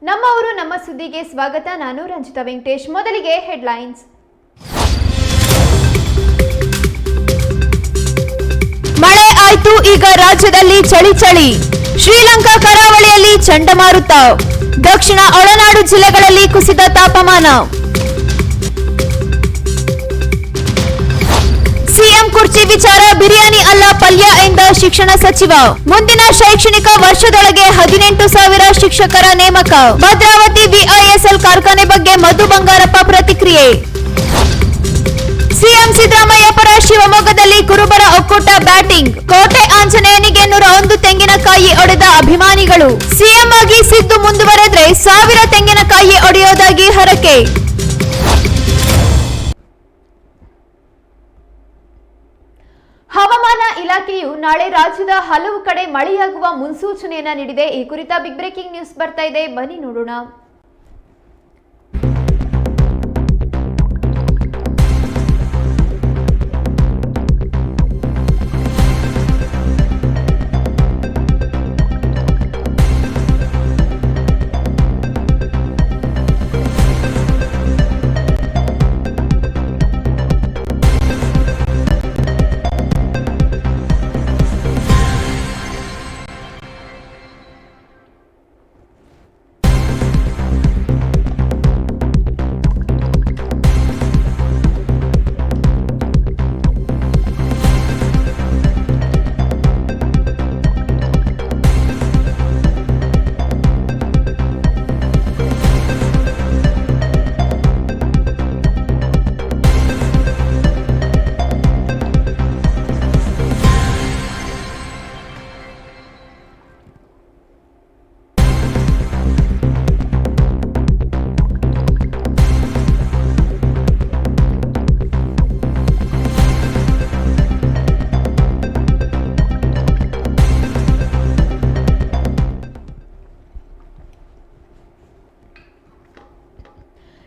ನಮ್ಮ ಊರು ನಮ್ಮ ಸುದ್ದಿಗೆ ಸ್ವಾಗತ. ನಾನು ರಂಜಿತಾ ವೆಂಕಟೇಶ್. ಮೊದಲಿಗೆ ಹೆಡ್ಲೈನ್ಸ್. ಮಳೆ ಆಯ್ತು, ಈಗ ರಾಜ್ಯದಲ್ಲಿ ಚಳಿ. ಶ್ರೀಲಂಕಾ ಕರಾವಳಿಯಲ್ಲಿ ಚಂಡಮಾರುತ. ದಕ್ಷಿಣ ಒಳನಾಡು ಜಿಲ್ಲೆಗಳಲ್ಲಿ ಕುಸಿದ ತಾಪಮಾನ. ಸಿಎಂ ಕುರ್ಚಿ ವಿಚಾರ ಬಿರಿಯಾನಿ ಅಲ್ಲ ಪಲ್ಯ ಎಂದ ಶಿಕ್ಷಣ ಸಚಿವ. ಮುಂದಿನ ಶೈಕ್ಷಣಿಕ ವರ್ಷದೊಳಗೆ 18,000 ಶಿಕ್ಷಕರ ನೇಮಕ. ಭದ್ರಾವತಿ ವಿಐಎಸ್ಎಲ್ ಕಾರ್ಖಾನೆ ಬಗ್ಗೆ ಮಧು ಬಂಗಾರಪ್ಪ ಪ್ರತಿಕ್ರಿಯೆ. ಸಿಎಂ ಸಿದ್ದರಾಮಯ್ಯ ಪರ ಶಿವಮೊಗ್ಗದಲ್ಲಿ ಕುರುಬರ ಒಕ್ಕೂಟ ಬ್ಯಾಟಿಂಗ್. ಕೋಟೆ ಆಂಜನೇಯನಿಗೆ 101 ತೆಂಗಿನಕಾಯಿ ಒಡೆದ ಅಭಿಮಾನಿಗಳು. ಸಿಎಂ ಆಗಿ ಸಿದ್ದು ಮುಂದುವರೆದ್ರೆ 1000 ತೆಂಗಿನಕಾಯಿ ಒಡೆಯೋದಾಗಿ ಹರಕೆ. ಹವಾಮಾನ ಇಲಾಖೆಯು ನಾಳೆ ರಾಜ್ಯದ ಹಲವು ಕಡೆ ಮಳೆಯಾಗುವ ಮುನ್ಸೂಚನೆಯನ್ನ ನೀಡಿದೆ. ಈ ಕುರಿತ ಬಿಗ್ ಬ್ರೇಕಿಂಗ್ ನ್ಯೂಸ್ ಬರ್ತಾ ಇದೆ, ಬನ್ನಿ ನೋಡೋಣ.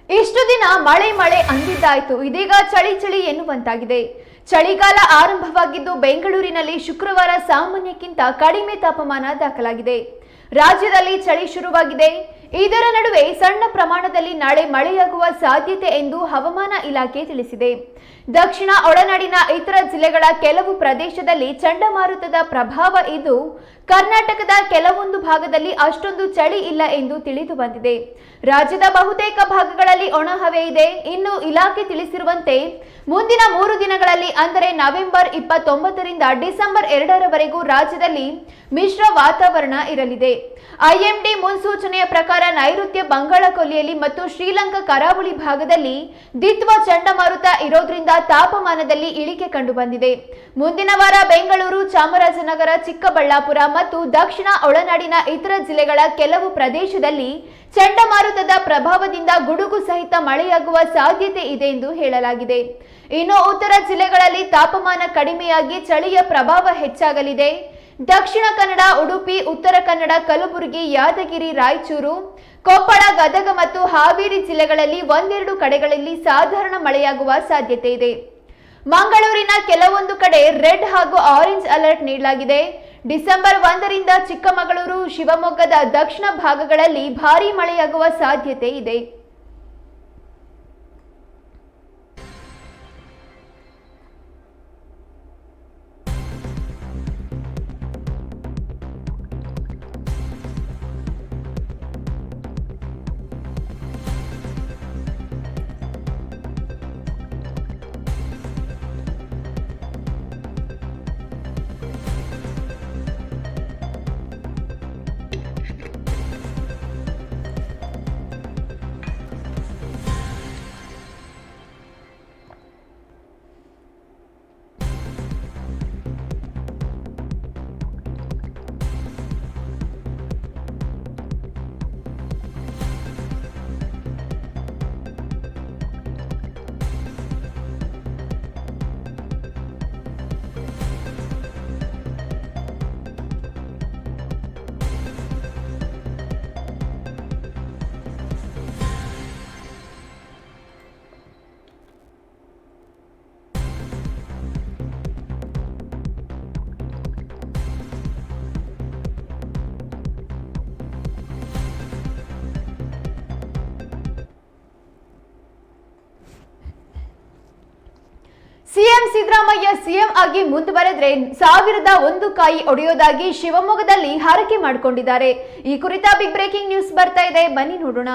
ಇಷ್ಟು ದಿನ ಮಳೆ ಅಂದಿದ್ದಾಯ್ತು, ಇದೀಗ ಚಳಿ ಎನ್ನುವಂತಾಗಿದೆ. ಚಳಿಗಾಲ ಆರಂಭವಾಗಿದ್ದು ಬೆಂಗಳೂರಿನಲ್ಲಿ ಶುಕ್ರವಾರ ಸಾಮಾನ್ಯಕ್ಕಿಂತ ಕಡಿಮೆ ತಾಪಮಾನ ದಾಖಲಾಗಿದೆ. ರಾಜ್ಯದಲ್ಲಿ ಚಳಿ ಶುರುವಾಗಿದೆ. ಇದರ ನಡುವೆ ಸಣ್ಣ ಪ್ರಮಾಣದಲ್ಲಿ ನಾಳೆ ಮಳೆಯಾಗುವ ಸಾಧ್ಯತೆ ಎಂದು ಹವಾಮಾನ ಇಲಾಖೆ ತಿಳಿಸಿದೆ. ದಕ್ಷಿಣ ಒಳನಾಡಿನ ಇತರ ಜಿಲ್ಲೆಗಳ ಕೆಲವು ಪ್ರದೇಶದಲ್ಲಿ ಚಂಡಮಾರುತದ ಪ್ರಭಾವ ಇದ್ದು ಕರ್ನಾಟಕದ ಕೆಲವೊಂದು ಭಾಗದಲ್ಲಿ ಅಷ್ಟೊಂದು ಚಳಿ ಇಲ್ಲ ಎಂದು ತಿಳಿದು ಬಂದಿದೆ. ರಾಜ್ಯದ ಬಹುತೇಕ ಭಾಗಗಳಲ್ಲಿ ಒಣಹವೆ ಇದೆ. ಇನ್ನು ಇಲಾಖೆ ತಿಳಿಸಿರುವಂತೆ ಮುಂದಿನ 3 ದಿನಗಳಲ್ಲಿ ಅಂದರೆ ನವೆಂಬರ್ 29ರಿಂದ ಡಿಸೆಂಬರ್ 2ರವರೆಗೂ ರಾಜ್ಯದಲ್ಲಿ ಮಿಶ್ರ ವಾತಾವರಣ ಇರಲಿದೆ. ಐಎಂಡಿ ಮುನ್ಸೂಚನೆಯ ಪ್ರಕಾರ ನೈಋತ್ಯ ಬಂಗಾಳ ಕೊಲ್ಲಿಯಲ್ಲಿ ಮತ್ತು ಶ್ರೀಲಂಕಾ ಕರಾವಳಿ ಭಾಗದಲ್ಲಿ ದಿತ್ವಾ ಚಂಡಮಾರುತ ಇರೋದ್ರಿಂದ ತಾಪಮಾನದಲ್ಲಿ ಇಳಿಕೆ ಕಂಡು ಬಂದಿದೆ. ಮುಂದಿನ ವಾರ ಬೆಂಗಳೂರು, ಚಾಮರಾಜನಗರ, ಚಿಕ್ಕಬಳ್ಳಾಪುರ ಮತ್ತು ದಕ್ಷಿಣ ಒಳನಾಡಿನ ಇತರ ಜಿಲ್ಲೆಗಳ ಕೆಲವು ಪ್ರದೇಶದಲ್ಲಿ ಚಂಡಮಾರುತದ ಪ್ರಭಾವದಿಂದ ಗುಡುಗು ಸಹಿತ ಮಳೆಯಾಗುವ ಸಾಧ್ಯತೆ ಇದೆ ಎಂದು ಹೇಳಲಾಗಿದೆ. ಇನ್ನು ಉತ್ತರ ಜಿಲ್ಲೆಗಳಲ್ಲಿ ತಾಪಮಾನ ಕಡಿಮೆಯಾಗಿ ಚಳಿಯ ಪ್ರಭಾವ ಹೆಚ್ಚಾಗಲಿದೆ. ದಕ್ಷಿಣ ಕನ್ನಡ, ಉಡುಪಿ, ಉತ್ತರ ಕನ್ನಡ, ಕಲಬುರಗಿ, ಯಾದಗಿರಿ, ರಾಯಚೂರು, ಕೊಪ್ಪಳ, ಗದಗ ಮತ್ತು ಹಾವೇರಿ ಜಿಲ್ಲೆಗಳಲ್ಲಿ ಒಂದೆರಡು ಕಡೆಗಳಲ್ಲಿ ಸಾಧಾರಣ ಮಳೆಯಾಗುವ ಸಾಧ್ಯತೆ ಇದೆ. ಮಂಗಳೂರಿನ ಕೆಲವೊಂದು ಕಡೆ ರೆಡ್ ಹಾಗೂ ಆರೆಂಜ್ ಅಲರ್ಟ್ ನೀಡಲಾಗಿದೆ. ಡಿಸೆಂಬರ್ 1ರಿಂದ ಚಿಕ್ಕಮಗಳೂರು, ಶಿವಮೊಗ್ಗದ ದಕ್ಷಿಣ ಭಾಗಗಳಲ್ಲಿ ಭಾರೀ ಮಳೆಯಾಗುವ ಸಾಧ್ಯತೆ ಇದೆ. ಸಿಎಂ ಸಿದ್ದರಾಮಯ್ಯ ಸಿಎಂ ಆಗಿ ಮುಂದುವರೆದ್ರೆ 1001 ಕಾಯಿ ಒಡೆಯೋದಾಗಿ ಶಿವಮೊಗ್ಗದಲ್ಲಿ ಹರಕೆ ಮಾಡಿಕೊಂಡಿದ್ದಾರೆ. ಈ ಕುರಿತ ಬಿಗ್ ಬ್ರೇಕಿಂಗ್ ನ್ಯೂಸ್ ಬರ್ತಾ ಇದೆ, ಬನ್ನಿ ನೋಡೋಣ.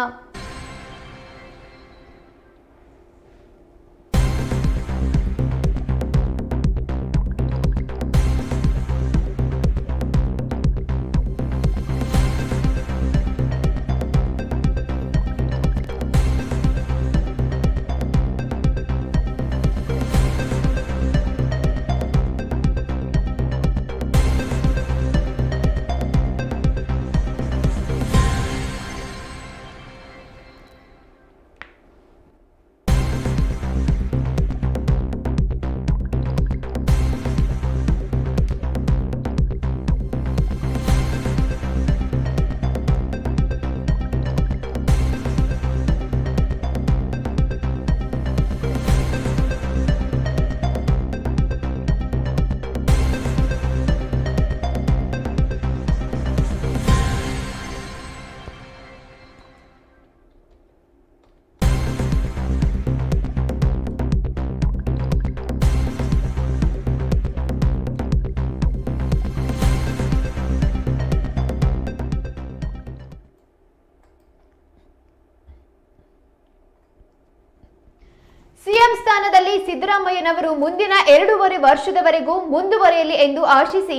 ಸಿಎಂ ಸ್ಥಾನದಲ್ಲಿ ಸಿದ್ದರಾಮಯ್ಯನವರು ಮುಂದಿನ 2.5 ವರ್ಷದವರೆಗೂ ಮುಂದುವರಿಯಲಿ ಎಂದು ಆಶಿಸಿ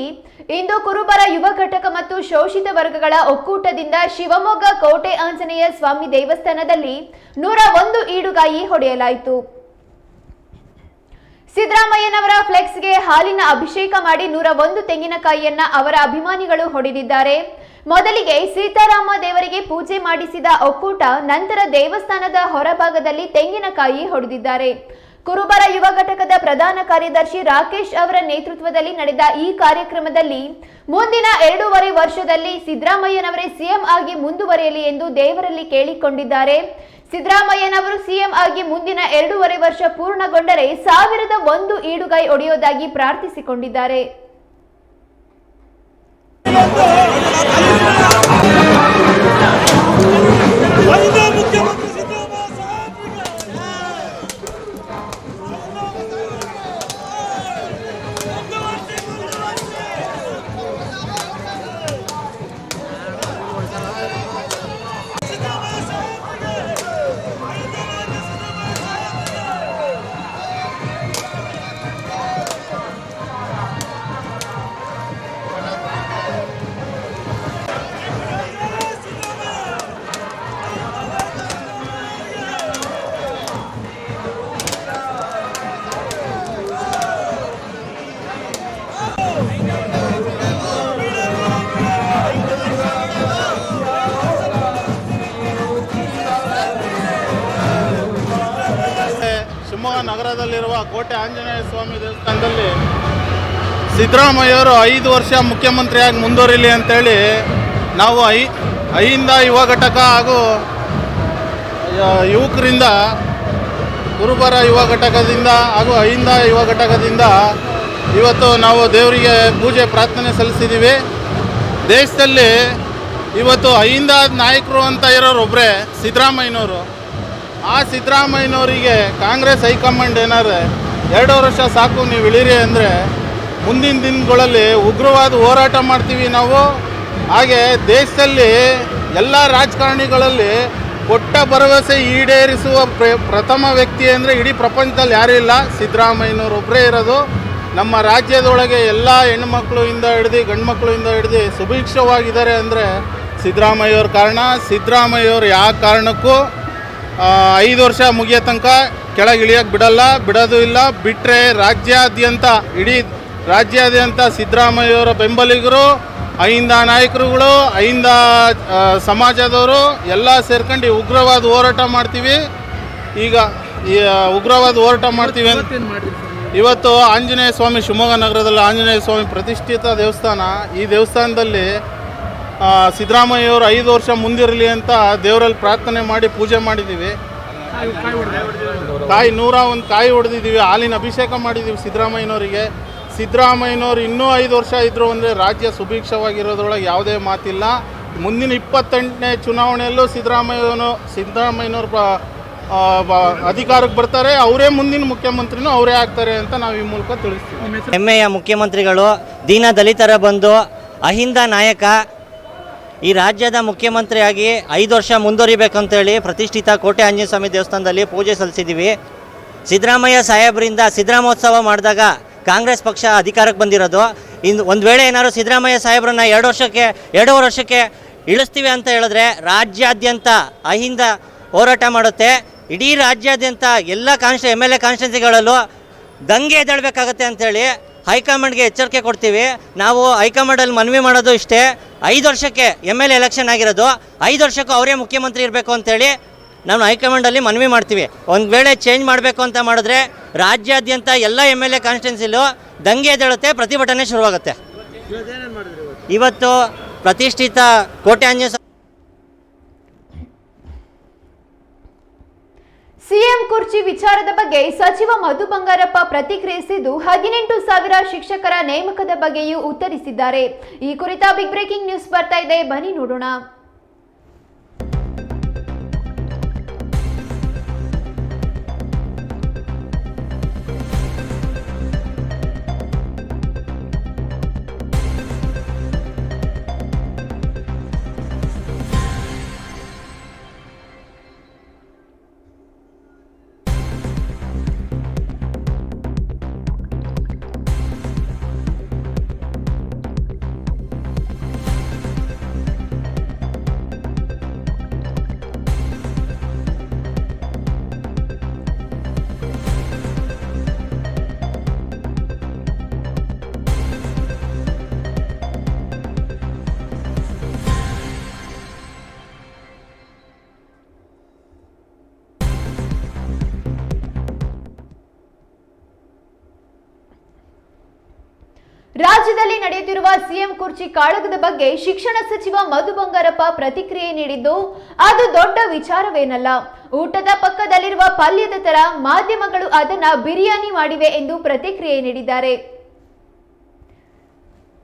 ಇಂದು ಕುರುಬರ ಯುವ ಘಟಕ ಮತ್ತು ಶೋಷಿತ ವರ್ಗಗಳ ಒಕ್ಕೂಟದಿಂದ ಶಿವಮೊಗ್ಗ ಕೋಟೆ ಆಂಜನೇಯ ಸ್ವಾಮಿ ದೇವಸ್ಥಾನದಲ್ಲಿ 101 ಈಡುಗಾಯಿ ಹೊಡೆಯಲಾಯಿತು. ಸಿದ್ದರಾಮಯ್ಯನವರ ಫ್ಲೆಕ್ಸ್ಗೆ ಹಾಲಿನ ಅಭಿಷೇಕ ಮಾಡಿ 101 ತೆಂಗಿನಕಾಯಿಯನ್ನ ಅವರ ಅಭಿಮಾನಿಗಳು ಹೊಡೆದಿದ್ದಾರೆ. ಮೊದಲಿಗೆ ಸೀತಾರಾಮ ದೇವರಿಗೆ ಪೂಜೆ ಮಾಡಿಸಿದ ಒಕ್ಕೂಟ ನಂತರ ದೇವಸ್ಥಾನದ ಹೊರಭಾಗದಲ್ಲಿ ತೆಂಗಿನಕಾಯಿ ಹೊಡೆದಿದ್ದಾರೆ. ಕುರುಬರ ಯುವ ಘಟಕದ ಪ್ರಧಾನ ಕಾರ್ಯದರ್ಶಿ ರಾಕೇಶ್ ಅವರ ನೇತೃತ್ವದಲ್ಲಿ ನಡೆದ ಈ ಕಾರ್ಯಕ್ರಮದಲ್ಲಿ ಮುಂದಿನ 2.5 ವರ್ಷದಲ್ಲಿ ಸಿದ್ದರಾಮಯ್ಯನವರೇ ಸಿಎಂ ಆಗಿ ಮುಂದುವರಿಯಲಿ ಎಂದು ದೇವರಲ್ಲಿ ಕೇಳಿಕೊಂಡಿದ್ದಾರೆ. ಸಿದ್ದರಾಮಯ್ಯನವರು ಸಿಎಂ ಆಗಿ ಮುಂದಿನ 2.5 ವರ್ಷ ಪೂರ್ಣಗೊಂಡರೆ 1001 ಈಡುಗಾಯಿ ಒಡೆಯೋದಾಗಿ ಪ್ರಾರ್ಥಿಸಿಕೊಂಡಿದ್ದಾರೆ. ಶಿವಮೊಗ್ಗ ನಗರದಲ್ಲಿರುವ ಕೋಟೆ ಆಂಜನೇಯ ಸ್ವಾಮಿ ದೇವಸ್ಥಾನದಲ್ಲಿ ಸಿದ್ದರಾಮಯ್ಯವರು 5 ವರ್ಷ ಮುಖ್ಯಮಂತ್ರಿಯಾಗಿ ಮುಂದುವರಿಲಿ ಅಂತೇಳಿ ನಾವು ಅಹಿಂದ ಯುವ ಘಟಕ ಹಾಗೂ ಯುವಕರಿಂದ ಕುರುಬರ ಯುವ ಘಟಕದಿಂದ ಹಾಗೂ ಅಹಿಂದ ಯುವ ಘಟಕದಿಂದ ಇವತ್ತು ನಾವು ದೇವರಿಗೆ ಪೂಜೆ ಪ್ರಾರ್ಥನೆ ಸಲ್ಲಿಸಿದ್ದೀವಿ. ದೇಶದಲ್ಲಿ ಇವತ್ತು ಅಹಿಂದ ನಾಯಕರು ಅಂತ ಇರೋರೊಬ್ಬರೇ ಸಿದ್ದರಾಮಯ್ಯನವರು. ಆ ಸಿದ್ದರಾಮಯ್ಯನವರಿಗೆ ಕಾಂಗ್ರೆಸ್ ಹೈಕಮಾಂಡ್ ಏನಾದ್ರೆ 2 ವರ್ಷ ಸಾಕು ನೀವು ಇಳಿರಿ ಅಂದರೆ ಮುಂದಿನ ದಿನಗಳಲ್ಲಿ ಉಗ್ರವಾದ ಹೋರಾಟ ಮಾಡ್ತೀವಿ ನಾವು. ಹಾಗೆ ದೇಶದಲ್ಲಿ ಎಲ್ಲ ರಾಜಕಾರಣಿಗಳಲ್ಲಿ ಕೊಟ್ಟ ಭರವಸೆ ಈಡೇರಿಸುವ ಪ್ರಥಮ ವ್ಯಕ್ತಿ ಅಂದರೆ ಇಡೀ ಪ್ರಪಂಚದಲ್ಲಿ ಯಾರೂ ಇಲ್ಲ, ಸಿದ್ದರಾಮಯ್ಯನವರೊಬ್ಬರೇ ಇರೋದು. ನಮ್ಮ ರಾಜ್ಯದೊಳಗೆ ಎಲ್ಲ ಹೆಣ್ಮಕ್ಳಿಂದ ಹಿಡ್ದು ಗಂಡು ಮಕ್ಕಳಿಂದ ಹಿಡ್ದು ಸುಭಿಕ್ಷವಾಗಿದ್ದಾರೆ ಅಂದರೆ ಸಿದ್ದರಾಮಯ್ಯವ್ರ ಕಾರಣ. ಸಿದ್ದರಾಮಯ್ಯವ್ರು ಯಾವ ಕಾರಣಕ್ಕೂ 5 ವರ್ಷ ಮುಗಿಯೋ ತನಕ ಕೆಳಗೆ ಇಳಿಯೋಕ್ಕೆ ಬಿಡೋದು ಇಲ್ಲ. ಬಿಟ್ಟರೆ ಇಡೀ ರಾಜ್ಯಾದ್ಯಂತ ಸಿದ್ದರಾಮಯ್ಯವರ ಬೆಂಬಲಿಗರು, ಅಹಿಂದ ನಾಯಕರುಗಳು, ಅಹಿಂದ ಸಮಾಜದವರು ಎಲ್ಲ ಸೇರ್ಕೊಂಡು ಉಗ್ರವಾದ ಹೋರಾಟ ಮಾಡ್ತೀವಿ. ಈಗ ಉಗ್ರವಾದ ಹೋರಾಟ ಮಾಡ್ತೀವಿ ಅಂತ ಇವತ್ತು ಆಂಜನೇಯ ಸ್ವಾಮಿ ಶಿವಮೊಗ್ಗ ನಗರದಲ್ಲಿ ಆಂಜನೇಯ ಸ್ವಾಮಿ ಪ್ರತಿಷ್ಠಿತ ದೇವಸ್ಥಾನ. ಈ ದೇವಸ್ಥಾನದಲ್ಲಿ ಸಿದ್ದರಾಮಯ್ಯವರು 5 ವರ್ಷ ಮುಂದಿರಲಿ ಅಂತ ದೇವರಲ್ಲಿ ಪ್ರಾರ್ಥನೆ ಮಾಡಿ ಪೂಜೆ ಮಾಡಿದ್ದೀವಿ. 101 ಕಾಯಿ ಹೊಡೆದಿದ್ದೀವಿ. ಹಾಲಿನ ಅಭಿಷೇಕ ಮಾಡಿದ್ದೀವಿ ಸಿದ್ದರಾಮಯ್ಯನವರಿಗೆ. ಸಿದ್ದರಾಮಯ್ಯನವರು ಇನ್ನೂ 5 ವರ್ಷ ಇದ್ದರು ಅಂದರೆ ರಾಜ್ಯ ಸುಭಿಕ್ಷವಾಗಿರೋದ್ರೊಳಗೆ ಯಾವುದೇ ಮಾತಿಲ್ಲ. ಮುಂದಿನ 28ನೇ ಚುನಾವಣೆಯಲ್ಲೂ ಸಿದ್ದರಾಮಯ್ಯನವರು ಅಧಿಕಾರಕ್ಕೆ ಬರ್ತಾರೆ, ಅವರೇ ಮುಂದಿನ ಮುಖ್ಯಮಂತ್ರಿನೂ ಅವರೇ ಆಗ್ತಾರೆ ಅಂತ ನಾವು ಈ ಮೂಲಕ ತಿಳಿಸ್ತೀವಿ. ಹೆಮ್ಮೆಯ ಮುಖ್ಯಮಂತ್ರಿಗಳು, ದೀನ ದಲಿತರ ಬಂಧು, ಅಹಿಂದ ನಾಯಕ, ಈ ರಾಜ್ಯದ ಮುಖ್ಯಮಂತ್ರಿಯಾಗಿ 5 ವರ್ಷ ಮುಂದುವರಿಬೇಕಂತೇಳಿ ಪ್ರತಿಷ್ಠಿತ ಕೋಟೆ ಆಂಜನೇಯ ಸ್ವಾಮಿ ದೇವಸ್ಥಾನದಲ್ಲಿ ಪೂಜೆ ಸಲ್ಲಿಸಿದ್ದೀವಿ. ಸಿದ್ದರಾಮಯ್ಯ ಸಾಹೇಬರಿಂದ ಸಿದ್ದರಾಮೋತ್ಸವ ಮಾಡಿದಾಗ ಕಾಂಗ್ರೆಸ್ ಪಕ್ಷ ಅಧಿಕಾರಕ್ಕೆ ಬಂದಿರೋದು. ಇನ್ನು ಒಂದು ವೇಳೆ ಏನಾದ್ರು ಸಿದ್ದರಾಮಯ್ಯ ಸಾಹೇಬ್ರನ್ನ 2 ವರ್ಷಕ್ಕೆ ಇಳಿಸ್ತೀವಿ ಅಂತ ಹೇಳಿದ್ರೆ ರಾಜ್ಯಾದ್ಯಂತ ಅಹಿಂದ ಹೋರಾಟ ಮಾಡುತ್ತೆ. ಇಡೀ ರಾಜ್ಯಾದ್ಯಂತ ಎಲ್ಲ MLA ಕಾನ್ಸ್ಟಿಟ್ಯೂನ್ಸಿಗಳಲ್ಲೂ ದಂಗೆ ಎದ್ದೇಳಬೇಕಾಗತ್ತೆ ಅಂಥೇಳಿ ಹೈಕಮಾಂಡ್ಗೆ ಎಚ್ಚರಿಕೆ ಕೊಡ್ತೀವಿ. ನಾವು ಹೈಕಮಾಂಡಲ್ಲಿ ಮನವಿ ಮಾಡೋದು ಇಷ್ಟೇ, 5 ವರ್ಷಕ್ಕೆ MLA ಎಲೆಕ್ಷನ್ ಆಗಿರೋದು, 5 ವರ್ಷಕ್ಕೂ ಅವರೇ ಮುಖ್ಯಮಂತ್ರಿ ಇರಬೇಕು ಅಂತೇಳಿ ನಾವು ಹೈಕಮಾಂಡಲ್ಲಿ ಮನವಿ ಮಾಡ್ತೀವಿ. ಒಂದು ವೇಳೆ ಚೇಂಜ್ ಮಾಡಬೇಕು ಅಂತ ಮಾಡಿದ್ರೆ ರಾಜ್ಯಾದ್ಯಂತ ಎಲ್ಲ MLA ಕಾನ್ಸ್ಟಿಟ್ಯೂನ್ಸಿಲೂ ದಂಗೆ ಎದ್ದೇಳುತ್ತೆ, ಪ್ರತಿಭಟನೆ ಶುರುವಾಗುತ್ತೆ. ಇವತ್ತು ಪ್ರತಿಷ್ಠಿತ ಕೋಟೆ ಆಂಜನೇಯ ಸಿಎಂ ಕುರ್ಚಿ ವಿಚಾರದ ಬಗ್ಗೆ ಸಚಿವ ಮಧು ಬಂಗಾರಪ್ಪ ಪ್ರತಿಕ್ರಿಯಿಸಿದ್ದು 18,000 ಶಿಕ್ಷಕರ ನೇಮಕದ ಬಗ್ಗೆಯೂ ಉತ್ತರಿಸಿದ್ದಾರೆ. ಈ ಕುರಿತ ಬಿಗ್ ಬ್ರೇಕಿಂಗ್ ನ್ಯೂಸ್ ಬರ್ತಾ ಇದೆ, ಬನ್ನಿ ನೋಡೋಣ. ರಾಜ್ಯದಲ್ಲಿ ನಡೆಯುತ್ತಿರುವ ಸಿಎಂ ಕುರ್ಚಿ ಕಾಳಗದ ಬಗ್ಗೆ ಶಿಕ್ಷಣ ಸಚಿವ ಮಧು ಬಂಗಾರಪ್ಪ ಪ್ರತಿಕ್ರಿಯೆ ನೀಡಿದ್ದು, ಅದು ದೊಡ್ಡ ವಿಚಾರವೇನಲ್ಲ. ಊಟದ ಪಕ್ಕದಲ್ಲಿರುವ ಪಲ್ಯದ ತರ ಮಾಧ್ಯಮಗಳು ಅದನ್ನ ಬಿರಿಯಾನಿ ಮಾಡಿವೆ ಎಂದು ಪ್ರತಿಕ್ರಿಯೆ ನೀಡಿದ್ದಾರೆ.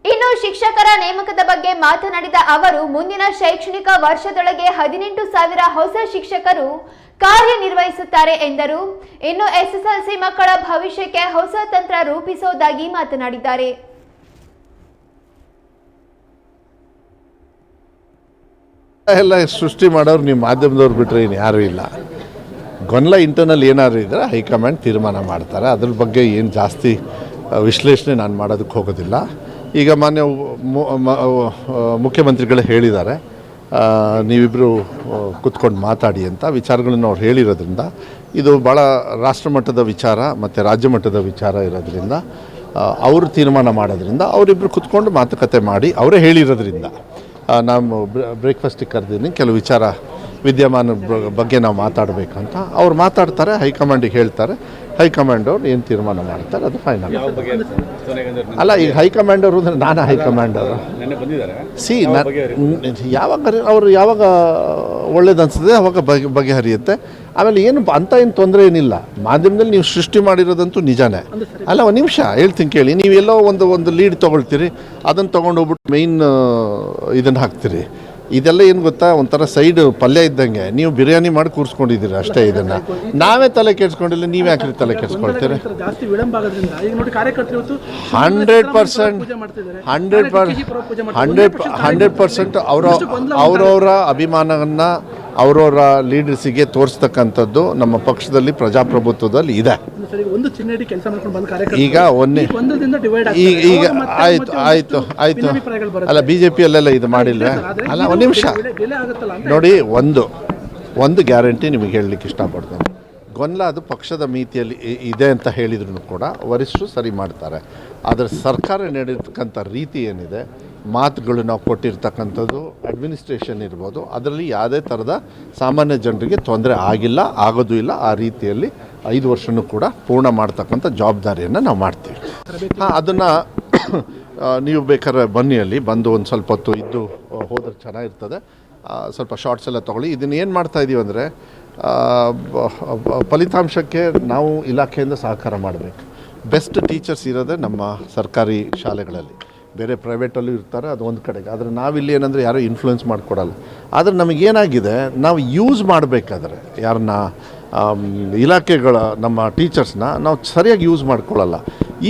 ಇನ್ನು ಶಿಕ್ಷಕರ ನೇಮಕದ ಬಗ್ಗೆ ಮಾತನಾಡಿದ ಅವರು, ಮುಂದಿನ ಶೈಕ್ಷಣಿಕ ವರ್ಷದೊಳಗೆ 18,000 ಹೊಸ ಶಿಕ್ಷಕರು ಕಾರ್ಯನಿರ್ವಹಿಸುತ್ತಾರೆ ಎಂದರು. ಇನ್ನು SSLC ಮಕ್ಕಳ ಭವಿಷ್ಯಕ್ಕೆ ಹೊಸ ತಂತ್ರ ರೂಪಿಸುವುದಾಗಿ ಮಾತನಾಡಿದ್ದಾರೆ. ಎಲ್ಲ ಸೃಷ್ಟಿ ಮಾಡೋರು ನೀವು ಮಾಧ್ಯಮದವ್ರು ಬಿಟ್ಟರೆ ಇನ್ನು ಯಾರೂ ಇಲ್ಲ. ಗೊಂದಲ ಇಂಟರ್ನಲ್ ಏನಾದ್ರು ಇದ್ದರೆ ಹೈಕಮಾಂಡ್ ತೀರ್ಮಾನ ಮಾಡ್ತಾರೆ. ಅದ್ರ ಬಗ್ಗೆ ಏನು ಜಾಸ್ತಿ ವಿಶ್ಲೇಷಣೆ ನಾನು ಮಾಡೋದಕ್ಕೆ ಹೋಗೋದಿಲ್ಲ. ಈಗ ಮಾನ್ಯ ಮುಖ್ಯಮಂತ್ರಿಗಳು ಹೇಳಿದ್ದಾರೆ, ನೀವಿಬ್ಬರು ಕೂತ್ಕೊಂಡು ಮಾತಾಡಿ ಅಂತ ವಿಚಾರಗಳನ್ನು ಅವ್ರು ಹೇಳಿರೋದ್ರಿಂದ ಇದು ಭಾಳ ರಾಷ್ಟ್ರಮಟ್ಟದ ವಿಚಾರ ಮತ್ತು ರಾಜ್ಯ ಮಟ್ಟದ ವಿಚಾರ ಇರೋದ್ರಿಂದ ಅವರು ತೀರ್ಮಾನ ಮಾಡೋದ್ರಿಂದ ಅವರಿಬ್ಬರು ಕೂತ್ಕೊಂಡು ಮಾತುಕತೆ ಮಾಡಿ ಅವರೇ ಹೇಳಿರೋದ್ರಿಂದ ನಾನು ಬ್ರೇಕ್ಫಾಸ್ಟಿಗೆ ಕರೆದಿದ್ದೀನಿ. ಕೆಲವು ವಿಚಾರ ವಿದ್ಯಮಾನ ಬಗ್ಗೆ ನಾವು ಮಾತಾಡಬೇಕಂತ ಅವ್ರು ಮಾತಾಡ್ತಾರೆ, ಹೈಕಮಾಂಡಿಗೆ ಹೇಳ್ತಾರೆ. ಹೈಕಮಾಂಡ್ ಅವ್ರು ಏನು ತೀರ್ಮಾನ ಮಾಡ್ತಾರೆ ಅದು ಫೈನಲ್. ಅಲ್ಲ, ಈಗ ಹೈಕಮಾಂಡ್ ಅವರು ಅಂದರೆ ನಾನು ಹೈಕಮಾಂಡ್ ಅವರು ಯಾವಾಗ ಒಳ್ಳೇದು ಅನ್ಸುತ್ತೆ ಅವಾಗ ಬಗೆಹರಿಯುತ್ತೆ. ಆಮೇಲೆ ಏನು ಏನು ತೊಂದರೆ ಏನಿಲ್ಲ. ಮಾಧ್ಯಮದಲ್ಲಿ ನೀವು ಸೃಷ್ಟಿ ಮಾಡಿರೋದಂತೂ ನಿಜಾನೇ. ಅಲ್ಲ, ಒಂದು ನಿಮಿಷ ಹೇಳ್ತೀನಿ ಕೇಳಿ. ನೀವೆಲ್ಲೋ ಒಂದು ಲೀಡ್ ತೊಗೊಳ್ತೀರಿ, ಅದನ್ನು ತೊಗೊಂಡೋಗ್ಬಿಟ್ಟು ಮೇಯ್ನ್ ಇದನ್ನು ಹಾಕ್ತೀರಿ. ಇದೆಲ್ಲ ಏನು ಗೊತ್ತಾ, ಒಂಥರ ಸೈಡ್ ಪಲ್ಯ ಇದ್ದಂಗೆ. ನೀವು ಬಿರಿಯಾನಿ ಮಾಡಿ ಕೂರಿಸ್ಕೊಂಡಿದ್ದೀರಿ ಅಷ್ಟೇ. ಇದನ್ನು ನಾವೇ ತಲೆ ಕೆಡಿಸ್ಕೊಂಡಿಲ್ಲ, ನೀವು ಯಾಕೆ ತಲೆ ಕೆಡಿಸ್ಕೊಳ್ತೀರಿ? 100% ಅವರವರ ಅಭಿಮಾನವನ್ನು ಅವರವರ ಲೀಡರ್ಸಿಗೆ ತೋರಿಸ್ತಕ್ಕಂಥದ್ದು ನಮ್ಮ ಪಕ್ಷದಲ್ಲಿ ಪ್ರಜಾಪ್ರಭುತ್ವದಲ್ಲಿ ಇದೆ. ಈಗ ಈಗ ಆಯ್ತು ಅಲ್ಲ, BJP-ಯಲ್ಲೆಲ್ಲ ಇದು ಮಾಡಿಲ್ಲ. ಅಲ್ಲ, ಒಂದು ನಿಮಿಷ ನೋಡಿ, ಒಂದು ಗ್ಯಾರಂಟಿ ನಿಮಗೆ ಹೇಳಲಿಕ್ಕೆ ಇಷ್ಟಪಡ್ತೇನೆ. ಗೊಂದಲ ಅದು ಪಕ್ಷದ ಮಿತಿಯಲ್ಲಿ ಇದೆ ಅಂತ ಹೇಳಿದ್ರು ಕೂಡ ವರಿಷ್ಠರು ಸರಿ ಮಾಡ್ತಾರೆ. ಆದರೆ ಸರ್ಕಾರ ನಡೆಯತಕ್ಕಂಥ ರೀತಿ ಏನಿದೆ, ಮಾತುಗಳು ನಾವು ಕೊಟ್ಟಿರ್ತಕ್ಕಂಥದ್ದು, ಅಡ್ಮಿನಿಸ್ಟ್ರೇಷನ್ ಇರ್ಬೋದು, ಅದರಲ್ಲಿ ಯಾವುದೇ ಥರದ ಸಾಮಾನ್ಯ ಜನರಿಗೆ ತೊಂದರೆ ಆಗಿಲ್ಲ, ಆಗೋದು ಇಲ್ಲ. ಆ ರೀತಿಯಲ್ಲಿ 5 ವರ್ಷವೂ ಕೂಡ ಪೂರ್ಣ ಮಾಡ್ತಕ್ಕಂಥ ಜವಾಬ್ದಾರಿಯನ್ನು ನಾವು ಮಾಡ್ತೀವಿ. ಅದನ್ನು ನೀವು ಬೇಕಾದ್ರೆ ಬನ್ನಿ, ಅಲ್ಲಿ ಬಂದು ಒಂದು ಸ್ವಲ್ಪ ಹೊತ್ತು ಇದ್ದು ಹೋದ್ರೆ ಚೆನ್ನಾಗಿರ್ತದೆ. ಸ್ವಲ್ಪ ಶಾರ್ಟ್ಸ್ ಎಲ್ಲ ತೊಗೊಳ್ಳಿ. ಇದನ್ನು ಏನು ಮಾಡ್ತಾಯಿದ್ದೀವಿ ಅಂದರೆ, ಫಲಿತಾಂಶಕ್ಕೆ ನಾವು ಇಲಾಖೆಯಿಂದ ಸಹಕಾರ ಮಾಡಬೇಕು. ಬೆಸ್ಟ್ ಟೀಚರ್ಸ್ ಇರೋದೇ ನಮ್ಮ ಸರ್ಕಾರಿ ಶಾಲೆಗಳಲ್ಲಿ. ಬೇರೆ ಪ್ರೈವೇಟಲ್ಲೂ ಇರ್ತಾರೆ, ಅದು ಒಂದು ಕಡೆಗೆ. ಆದರೆ ನಾವಿಲ್ಲಿ ಏನಂದರೆ ಯಾರೂ ಇನ್ಫ್ಲೂಯೆನ್ಸ್ ಮಾಡಿಕೊಡಲ್ಲ. ಆದರೆ ನಮಗೇನಾಗಿದೆ, ನಾವು ಯೂಸ್ ಮಾಡಬೇಕಾದ್ರೆ ಯಾರನ್ನ ಇಲಾಖೆಗಳ ನಮ್ಮ ಟೀಚರ್ಸ್ನ ನಾವು ಸರಿಯಾಗಿ ಯೂಸ್ ಮಾಡ್ಕೊಳ್ಳಲ್ಲ.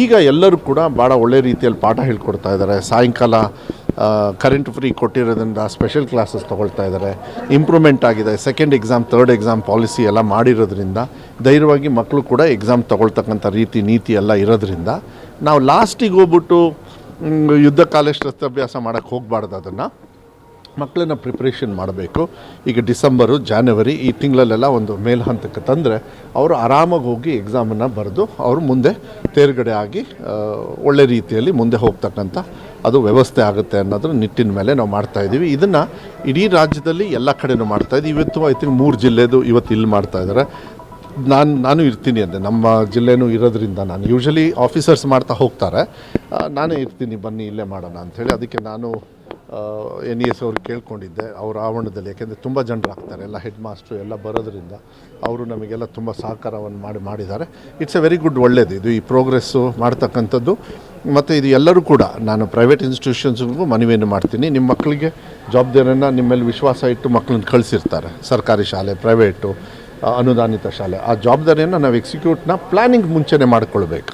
ಈಗ ಎಲ್ಲರೂ ಕೂಡ ಭಾಳ ಒಳ್ಳೆ ರೀತಿಯಲ್ಲಿ ಪಾಠ ಹೇಳ್ಕೊಡ್ತಾ ಇದ್ದಾರೆ. ಸಾಯಂಕಾಲ ಕರೆಂಟ್ ಫ್ರೀ ಕೊಟ್ಟಿರೋದ್ರಿಂದ ಸ್ಪೆಷಲ್ ಕ್ಲಾಸಸ್ ತೊಗೊಳ್ತಾ ಇದ್ದಾರೆ. ಇಂಪ್ರೂವ್ಮೆಂಟ್ ಆಗಿದೆ. Second exam, third exam policy ಎಲ್ಲ ಮಾಡಿರೋದ್ರಿಂದ ಧೈರ್ಯವಾಗಿ ಮಕ್ಕಳು ಕೂಡ ಎಕ್ಸಾಮ್ ತೊಗೊಳ್ತಕ್ಕಂಥ ನೀತಿ ಎಲ್ಲ ಇರೋದ್ರಿಂದ ನಾವು ಲಾಸ್ಟಿಗೆ ಹೋಗ್ಬಿಟ್ಟು ಯುದ್ಧ ಕಾಲ ಶಸ್ತ್ರಾಭ್ಯಾಸ ಮಾಡೋಕ್ಕೆ ಹೋಗಬಾರ್ದು. ಅದನ್ನು ಮಕ್ಕಳನ್ನ ಪ್ರಿಪ್ರೇಷನ್ ಮಾಡಬೇಕು. ಈಗ ಡಿಸೆಂಬರು, ಜಾನ್ವರಿ ಈ ತಿಂಗಳಲ್ಲೆಲ್ಲ ಒಂದು ಮೇಲ್ಹಂತಕ್ಕೆ ತಂದರೆ ಅವರು ಆರಾಮಾಗಿ ಹೋಗಿ ಎಕ್ಸಾಮನ್ನು ಬರೆದು ಅವರು ಮುಂದೆ ತೇರ್ಗಡೆ ಆಗಿ ಒಳ್ಳೆ ರೀತಿಯಲ್ಲಿ ಮುಂದೆ ಹೋಗ್ತಕ್ಕಂಥ ಅದು ವ್ಯವಸ್ಥೆ ಆಗುತ್ತೆ ಅನ್ನೋದ್ರ ನಿಟ್ಟಿನ ಮೇಲೆ ನಾವು ಮಾಡ್ತಾಯಿದ್ದೀವಿ. ಇದನ್ನು ಇಡೀ ರಾಜ್ಯದಲ್ಲಿ ಎಲ್ಲ ಕಡೆನೂ ಮಾಡ್ತಾಯಿದ್ದೀವಿ. ಇವತ್ತು ಐ ಥಿಂಕ್ 3 ಜಿಲ್ಲೆದು ಇವತ್ತು ಇಲ್ಲಿ ಮಾಡ್ತಾಯಿದ್ದಾರೆ. ನಾನು ಇರ್ತೀನಿ ಅಂದೆ, ನಮ್ಮ ಜಿಲ್ಲೆನೂ ಇರೋದ್ರಿಂದ ನಾನು ಯೂಶ್ವಲಿ ಆಫೀಸರ್ಸ್ ಮಾಡ್ತಾ ಹೋಗ್ತಾರೆ, ನಾನೇ ಇರ್ತೀನಿ ಬನ್ನಿ ಇಲ್ಲೇ ಮಾಡೋಣ ಅಂಥೇಳಿ. ಅದಕ್ಕೆ ನಾನು NES ಅವ್ರಿಗೆ ಕೇಳ್ಕೊಂಡಿದ್ದೆ ಅವ್ರ ಆವರಣದಲ್ಲಿ. ಯಾಕೆಂದರೆ ತುಂಬ ಜನರು ಆಗ್ತಾರೆ, ಎಲ್ಲ ಹೆಡ್ ಮಾಸ್ಟ್ರು ಎಲ್ಲ ಬರೋದ್ರಿಂದ ಅವರು ನಮಗೆಲ್ಲ ತುಂಬ ಸಹಕಾರವನ್ನು ಮಾಡಿದ್ದಾರೆ. ಇಟ್ಸ್ ಎ ವೆರಿ ಗುಡ್, ಒಳ್ಳೆಯದು ಇದು ಈ ಪ್ರೋಗ್ರೆಸ್ಸು ಮಾಡ್ತಕ್ಕಂಥದ್ದು. ಮತ್ತು ಇದು ಎಲ್ಲರೂ ಕೂಡ ನಾನು ಪ್ರೈವೇಟ್ ಇನ್ಸ್ಟಿಟ್ಯೂಷನ್ಸ್ಗೂ ಮನವಿಯನ್ನು ಮಾಡ್ತೀನಿ. ನಿಮ್ಮ ಮಕ್ಕಳಿಗೆ ಜವಾಬ್ದಾರಿಯನ್ನು ನಿಮ್ಮ ಮೇಲೆ ವಿಶ್ವಾಸ ಇಟ್ಟು ಮಕ್ಕಳನ್ನ ಕಳಿಸಿರ್ತಾರೆ, ಸರ್ಕಾರಿ ಶಾಲೆ, ಪ್ರೈವೇಟು, ಅನುದಾನಿತ ಶಾಲೆ. ಆ ಜವಾಬ್ದಾರಿಯನ್ನು ನಾವು ಎಕ್ಸಿಕ್ಯೂಟ್ನ ಪ್ಲ್ಯಾನಿಂಗ್ ಮುಂಚೆನೇ ಮಾಡ್ಕೊಳ್ಬೇಕು.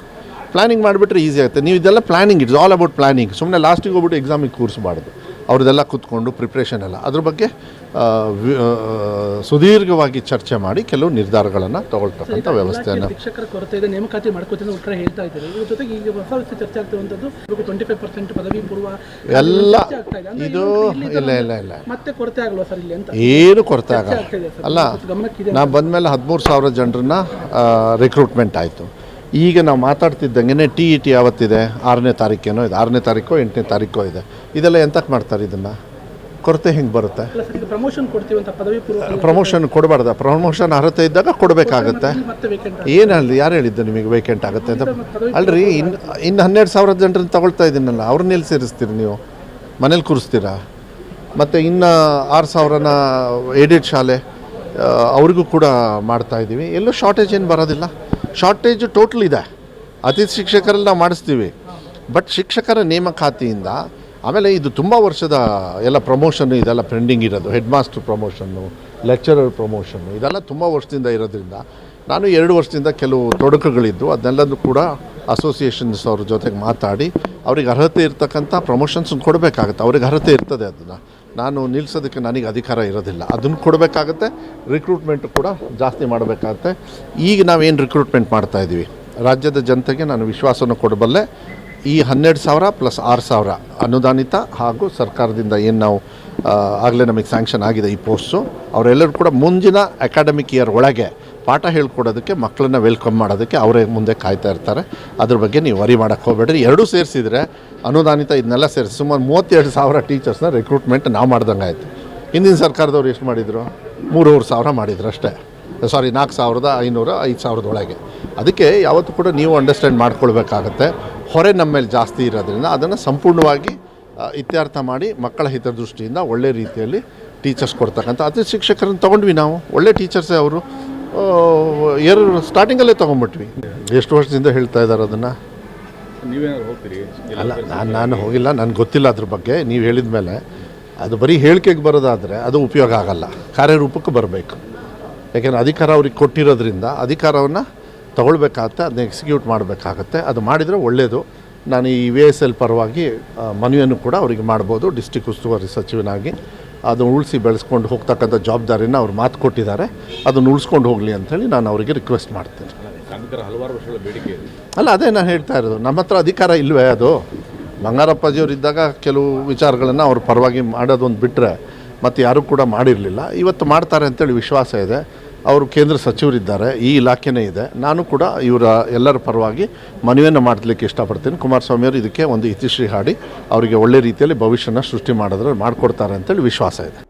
ಪ್ಲ್ಯಾನಿಂಗ್ ಮಾಡಿಬಿಟ್ರೆ ಈಸಿ ಆಗುತ್ತೆ. ನೀವು ಇದೆಲ್ಲ planning, it's all about planning. ಸುಮ್ಮನೆ ಲಾಸ್ಟಿಗೆ ಹೋಗ್ಬಿಟ್ಟು ಎಕ್ಸಾಮಿಗೆ ಕೂರಿಸಬಾರ್ದು. ಅವ್ರದ್ದೆಲ್ಲ ಕೂತ್ಕೊಂಡು ಪ್ರಿಪ್ರೇಷನ್ ಎಲ್ಲ ಅದ್ರ ಬಗ್ಗೆ ಸುದೀರ್ಘವಾಗಿ ಚರ್ಚೆ ಮಾಡಿ ಕೆಲವು ನಿರ್ಧಾರಗಳನ್ನು ತಗೊಳ್ತಕ್ಕಂಥ ವ್ಯವಸ್ಥೆಯನ್ನು. ಶಿಕ್ಷಕರ ಕೊರತೆ ಇದೆ, ನೇಮಕಾತಿ ಮಾಡ್ಕೋತೀನಿ ಉತ್ತರ ಹೇಳ್ತಾ ಇದ್ದಾರೆ. ಇದ್ರ ಜೊತೆಗೆ ಈಗ ಹೊಸ ವರ್ಷ ಚರ್ಚೆ ಆಗ್ತಿರುವಂಥದ್ದು 25% ಪದವಿ ಪೂರ್ವ ಎಲ್ಲ ಇದು ಇಲ್ಲ ಮತ್ತೆ ಕೊರತೆ ಆಗಲ್ವಾ ಸರ್ ಇಲ್ಲಿ ಅಂತ? ಏನು ಕೊರತೆ ಆಗಲ್ಲ. ಅಲ್ಲ, ನಾವು ಬಂದಮೇಲೆ 13,000 ಜನರನ್ನ ರಿಕ್ರೂಟ್ಮೆಂಟ್ ಆಯಿತು. ಈಗ ನಾವು ಮಾತಾಡ್ತಿದ್ದಂಗೆ TET ಯಾವತ್ತಿದೆ? 6ನೇ ತಾರೀಕೇನೋ ಇದೆ, 6ನೇ ತಾರೀಕೋ 8ನೇ ತಾರೀಕೋ ಇದೆ. ಇದೆಲ್ಲ ಎಂತಕ್ಕೆ ಮಾಡ್ತಾರೆ? ಇದನ್ನು ಕೊರತೆ ಹೆಂಗೆ ಬರುತ್ತೆ? ಪ್ರಮೋಷನ್ ಕೊಡ್ತೀವಿ ಅಂತ ಪದವಿ ಪೂರ್ವ ಪ್ರಮೋಷನ್ ಕೊಡಬಾರ್ದ? ಪ್ರಮೋಷನ್ ಅರ್ಹತೆ ಇದ್ದಾಗ ಕೊಡಬೇಕಾಗತ್ತೆ. ಏನು ಹೇಳಿ, ಯಾರು ಹೇಳಿದ್ದು ನಿಮಗೆ ವೇಕೆಂಟ್ ಆಗುತ್ತೆ ಅಂತ? ಅಲ್ರಿ, ಇನ್ನು 12,000 ಜನರನ್ನ ತಗೊಳ್ತಾ ಇದ್ದೀನಲ್ಲ, ಅವ್ರನ್ನ ಎಲ್ಲಿ ಸೇರಿಸ್ತೀರಿ ನೀವು? ಮನೇಲಿ ಕೂರಿಸ್ತೀರಾ? ಮತ್ತು ಇನ್ನು 6,000ನ ಏಡೆಡ್ ಶಾಲೆ ಅವ್ರಿಗೂ ಕೂಡ ಮಾಡ್ತಾಯಿದ್ದೀವಿ. ಎಲ್ಲೂ ಶಾರ್ಟೇಜ್ ಏನು ಬರೋದಿಲ್ಲ. ಶಾರ್ಟೇಜು ಟೋಟಲ್ ಇದೆ. ಅತಿಥಿ ಶಿಕ್ಷಕರಲ್ಲಿ ನಾವು ಮಾಡಿಸ್ತೀವಿ. ಬಟ್ ಶಿಕ್ಷಕರ ನೇಮಕಾತಿಯಿಂದ ಆಮೇಲೆ ಇದು ತುಂಬ ವರ್ಷದ ಎಲ್ಲ ಪ್ರಮೋಷನ್ನು ಇದೆಲ್ಲ ಪೆಂಡಿಂಗ್ ಇರೋದು. Head master promotion, lecturer promotion ಇದೆಲ್ಲ ತುಂಬ ವರ್ಷದಿಂದ ಇರೋದ್ರಿಂದ ನಾನು 2 ವರ್ಷದಿಂದ ಕೆಲವು ತೊಡಕುಗಳಿದ್ದು ಅದನ್ನೆಲ್ಲದೂ ಕೂಡ ಅಸೋಸಿಯೇಷನ್ಸ್ ಅವ್ರ ಜೊತೆಗೆ ಮಾತಾಡಿ ಅವ್ರಿಗೆ ಅರ್ಹತೆ ಇರ್ತಕ್ಕಂಥ ಪ್ರಮೋಷನ್ಸ್ ಕೊಡಬೇಕಾಗುತ್ತೆ. ಅವ್ರಿಗೆ ಅರ್ಹತೆ ಇರ್ತದೆ, ಅದನ್ನು ನಾನು ನಿಲ್ಲಿಸೋದಕ್ಕೆ ನನಗೆ ಅಧಿಕಾರ ಇರೋದಿಲ್ಲ. ಅದನ್ನು ಕೊಡಬೇಕಾಗತ್ತೆ. ರಿಕ್ರೂಟ್ಮೆಂಟ್ ಕೂಡ ಜಾಸ್ತಿ ಮಾಡಬೇಕಾಗತ್ತೆ. ಈಗ ನಾವೇನು ರಿಕ್ರೂಟ್ಮೆಂಟ್ ಮಾಡ್ತಾಯಿದ್ದೀವಿ, ರಾಜ್ಯದ ಜನತೆಗೆ ನಾನು ವಿಶ್ವಾಸವನ್ನು ಕೊಡಬಲ್ಲೆ. ಈ 12,000 ಪ್ಲಸ್ 6,000 ಅನುದಾನಿತ ಹಾಗೂ ಸರ್ಕಾರದಿಂದ ಏನು ನಾವು ಆಗಲೇ ನಮಗೆ ಸ್ಯಾಂಕ್ಷನ್ ಆಗಿದೆ ಈ ಪೋಸ್ಟು, ಅವರೆಲ್ಲರೂ ಕೂಡ ಮುಂದಿನ ಅಕಾಡೆಮಿಕ್ ಇಯರ್ ಒಳಗೆ ಪಾಠ ಹೇಳ್ಕೊಡೋದಕ್ಕೆ, ಮಕ್ಕಳನ್ನ ವೆಲ್ಕಮ್ ಮಾಡೋದಕ್ಕೆ ಅವರೇ ಮುಂದೆ ಕಾಯ್ತಾ ಇರ್ತಾರೆ. ಅದ್ರ ಬಗ್ಗೆ ನೀವು ವರಿ ಮಾಡೋಕ್ಕೆ ಹೋಗಬೇಡ್ರಿ. ಎರಡೂ ಸೇರಿಸಿದರೆ ಅನುದಾನಿತ ಇದನ್ನೆಲ್ಲ ಸೇರಿಸಿ ಸುಮಾರು 32,000 ಟೀಚರ್ಸ್ನ ರಿಕ್ರೂಟ್ಮೆಂಟ್ ನಾವು ಮಾಡ್ದಂಗೆ ಆಯಿತು. ಹಿಂದಿನ ಸರ್ಕಾರದವ್ರು ಎಷ್ಟು ಮಾಡಿದರು? 3,500 ಮಾಡಿದ್ರು ಅಷ್ಟೇ. 4,500, 5,000 ಒಳಗೆ. ಅದಕ್ಕೆ ಯಾವತ್ತೂ ಕೂಡ ನೀವು ಅಂಡರ್ಸ್ಟ್ಯಾಂಡ್ ಮಾಡ್ಕೊಳ್ಬೇಕಾಗತ್ತೆ. ಹೊರೆ ನಮ್ಮ ಮೇಲೆ ಜಾಸ್ತಿ ಇರೋದ್ರಿಂದ ಅದನ್ನು ಸಂಪೂರ್ಣವಾಗಿ ಇತ್ಯರ್ಥ ಮಾಡಿ ಮಕ್ಕಳ ಹಿತದೃಷ್ಟಿಯಿಂದ ಒಳ್ಳೆ ರೀತಿಯಲ್ಲಿ ಟೀಚರ್ಸ್ ಕೊಡ್ತಕ್ಕಂಥ ಅತಿಥಿ ಶಿಕ್ಷಕರನ್ನು ತೊಗೊಂಡ್ವಿ ನಾವು. ಒಳ್ಳೆ ಟೀಚರ್ಸೇ ಅವರು. ಸ್ಟಾರ್ಟಿಂಗಲ್ಲೇ ತೊಗೊಂಡ್ಬಿಟ್ವಿ. ಎಷ್ಟು ವರ್ಷದಿಂದ ಹೇಳ್ತಾ ಇದ್ದಾರೆ ಅದನ್ನು? ನೀವೇನಾದ್ರು ಹೋಗ್ತೀರಿ? ಅಲ್ಲ, ನಾನು ಹೋಗಿಲ್ಲ, ನನಗೆ ಗೊತ್ತಿಲ್ಲ ಅದ್ರ ಬಗ್ಗೆ. ನೀವು ಹೇಳಿದ ಮೇಲೆ ಅದು ಬರೀ ಹೇಳಿಕೆಗೆ ಬರೋದಾದರೆ ಅದು ಉಪಯೋಗ ಆಗಲ್ಲ, ಕಾರ್ಯರೂಪಕ್ಕೆ ಬರಬೇಕು. ಯಾಕೆಂದರೆ ಅಧಿಕಾರ ಅವ್ರಿಗೆ ಕೊಟ್ಟಿರೋದ್ರಿಂದ ಅಧಿಕಾರವನ್ನು ತಗೊಳ್ಬೇಕಾಗತ್ತೆ, ಅದನ್ನ ಎಕ್ಸಿಕ್ಯೂಟ್ ಮಾಡಬೇಕಾಗತ್ತೆ. ಅದು ಮಾಡಿದರೆ ಒಳ್ಳೆಯದು. ನಾನು ಈ VSL ಪರವಾಗಿ ಮನವಿಯನ್ನು ಕೂಡ ಅವರಿಗೆ ಮಾಡ್ಬೋದು. ಡಿಸ್ಟ್ರಿಕ್ಟ್ ಉಸ್ತುವಾರಿ ಸಚಿವನಾಗಿ ಅದನ್ನು ಉಳಿಸಿ ಬೆಳೆಸ್ಕೊಂಡು ಹೋಗ್ತಕ್ಕಂಥ ಜವಾಬ್ದಾರಿನ ಅವ್ರು ಮಾತು ಕೊಟ್ಟಿದ್ದಾರೆ. ಅದನ್ನು ಉಳಿಸ್ಕೊಂಡು ಹೋಗಲಿ ಅಂಥೇಳಿ ನಾನು ಅವರಿಗೆ ರಿಕ್ವೆಸ್ಟ್ ಮಾಡ್ತೀನಿ. ಹಲವಾರು ವರ್ಷಗಳ ಬೇಡಿಕೆ ಅಲ್ಲ, ಅದೇ ನಾನು ಹೇಳ್ತಾ ಇರೋದು. ನಮ್ಮ ಹತ್ರ ಅಧಿಕಾರ ಇಲ್ಲವೇ? ಅದು ಬಂಗಾರಪ್ಪಾಜಿಯವರು ಇದ್ದಾಗ ಕೆಲವು ವಿಚಾರಗಳನ್ನು ಅವ್ರ ಪರವಾಗಿ ಮಾಡೋದೊಂದು ಬಿಟ್ಟರೆ ಮತ್ತು ಯಾರೂ ಕೂಡ ಮಾಡಿರಲಿಲ್ಲ. ಇವತ್ತು ಮಾಡ್ತಾರೆ ಅಂತೇಳಿ ವಿಶ್ವಾಸ ಇದೆ. ಅವರು ಕೇಂದ್ರ ಸಚಿವರಿದ್ದಾರೆ, ಈ ಇಲಾಖೆನೇ ಇದೆ. ನಾನು ಕೂಡ ಇವರ ಎಲ್ಲರ ಪರವಾಗಿ ಮನವಿಯನ್ನು ಮಾಡಲಿಕ್ಕೆ ಇಷ್ಟಪಡ್ತೀನಿ. ಕುಮಾರಸ್ವಾಮಿ ಅವರು ಇದಕ್ಕೆ ಒಂದು ಇತಿಶ್ರೀ ಹಾಡಿ ಅವರಿಗೆ ಒಳ್ಳೆ ರೀತಿಯಲ್ಲಿ ಭವಿಷ್ಯನ ಸೃಷ್ಟಿ ಮಾಡಿದ್ರೆ ಮಾಡಿಕೊಡ್ತಾರೆ ಅಂತೇಳಿ ವಿಶ್ವಾಸ ಇದೆ.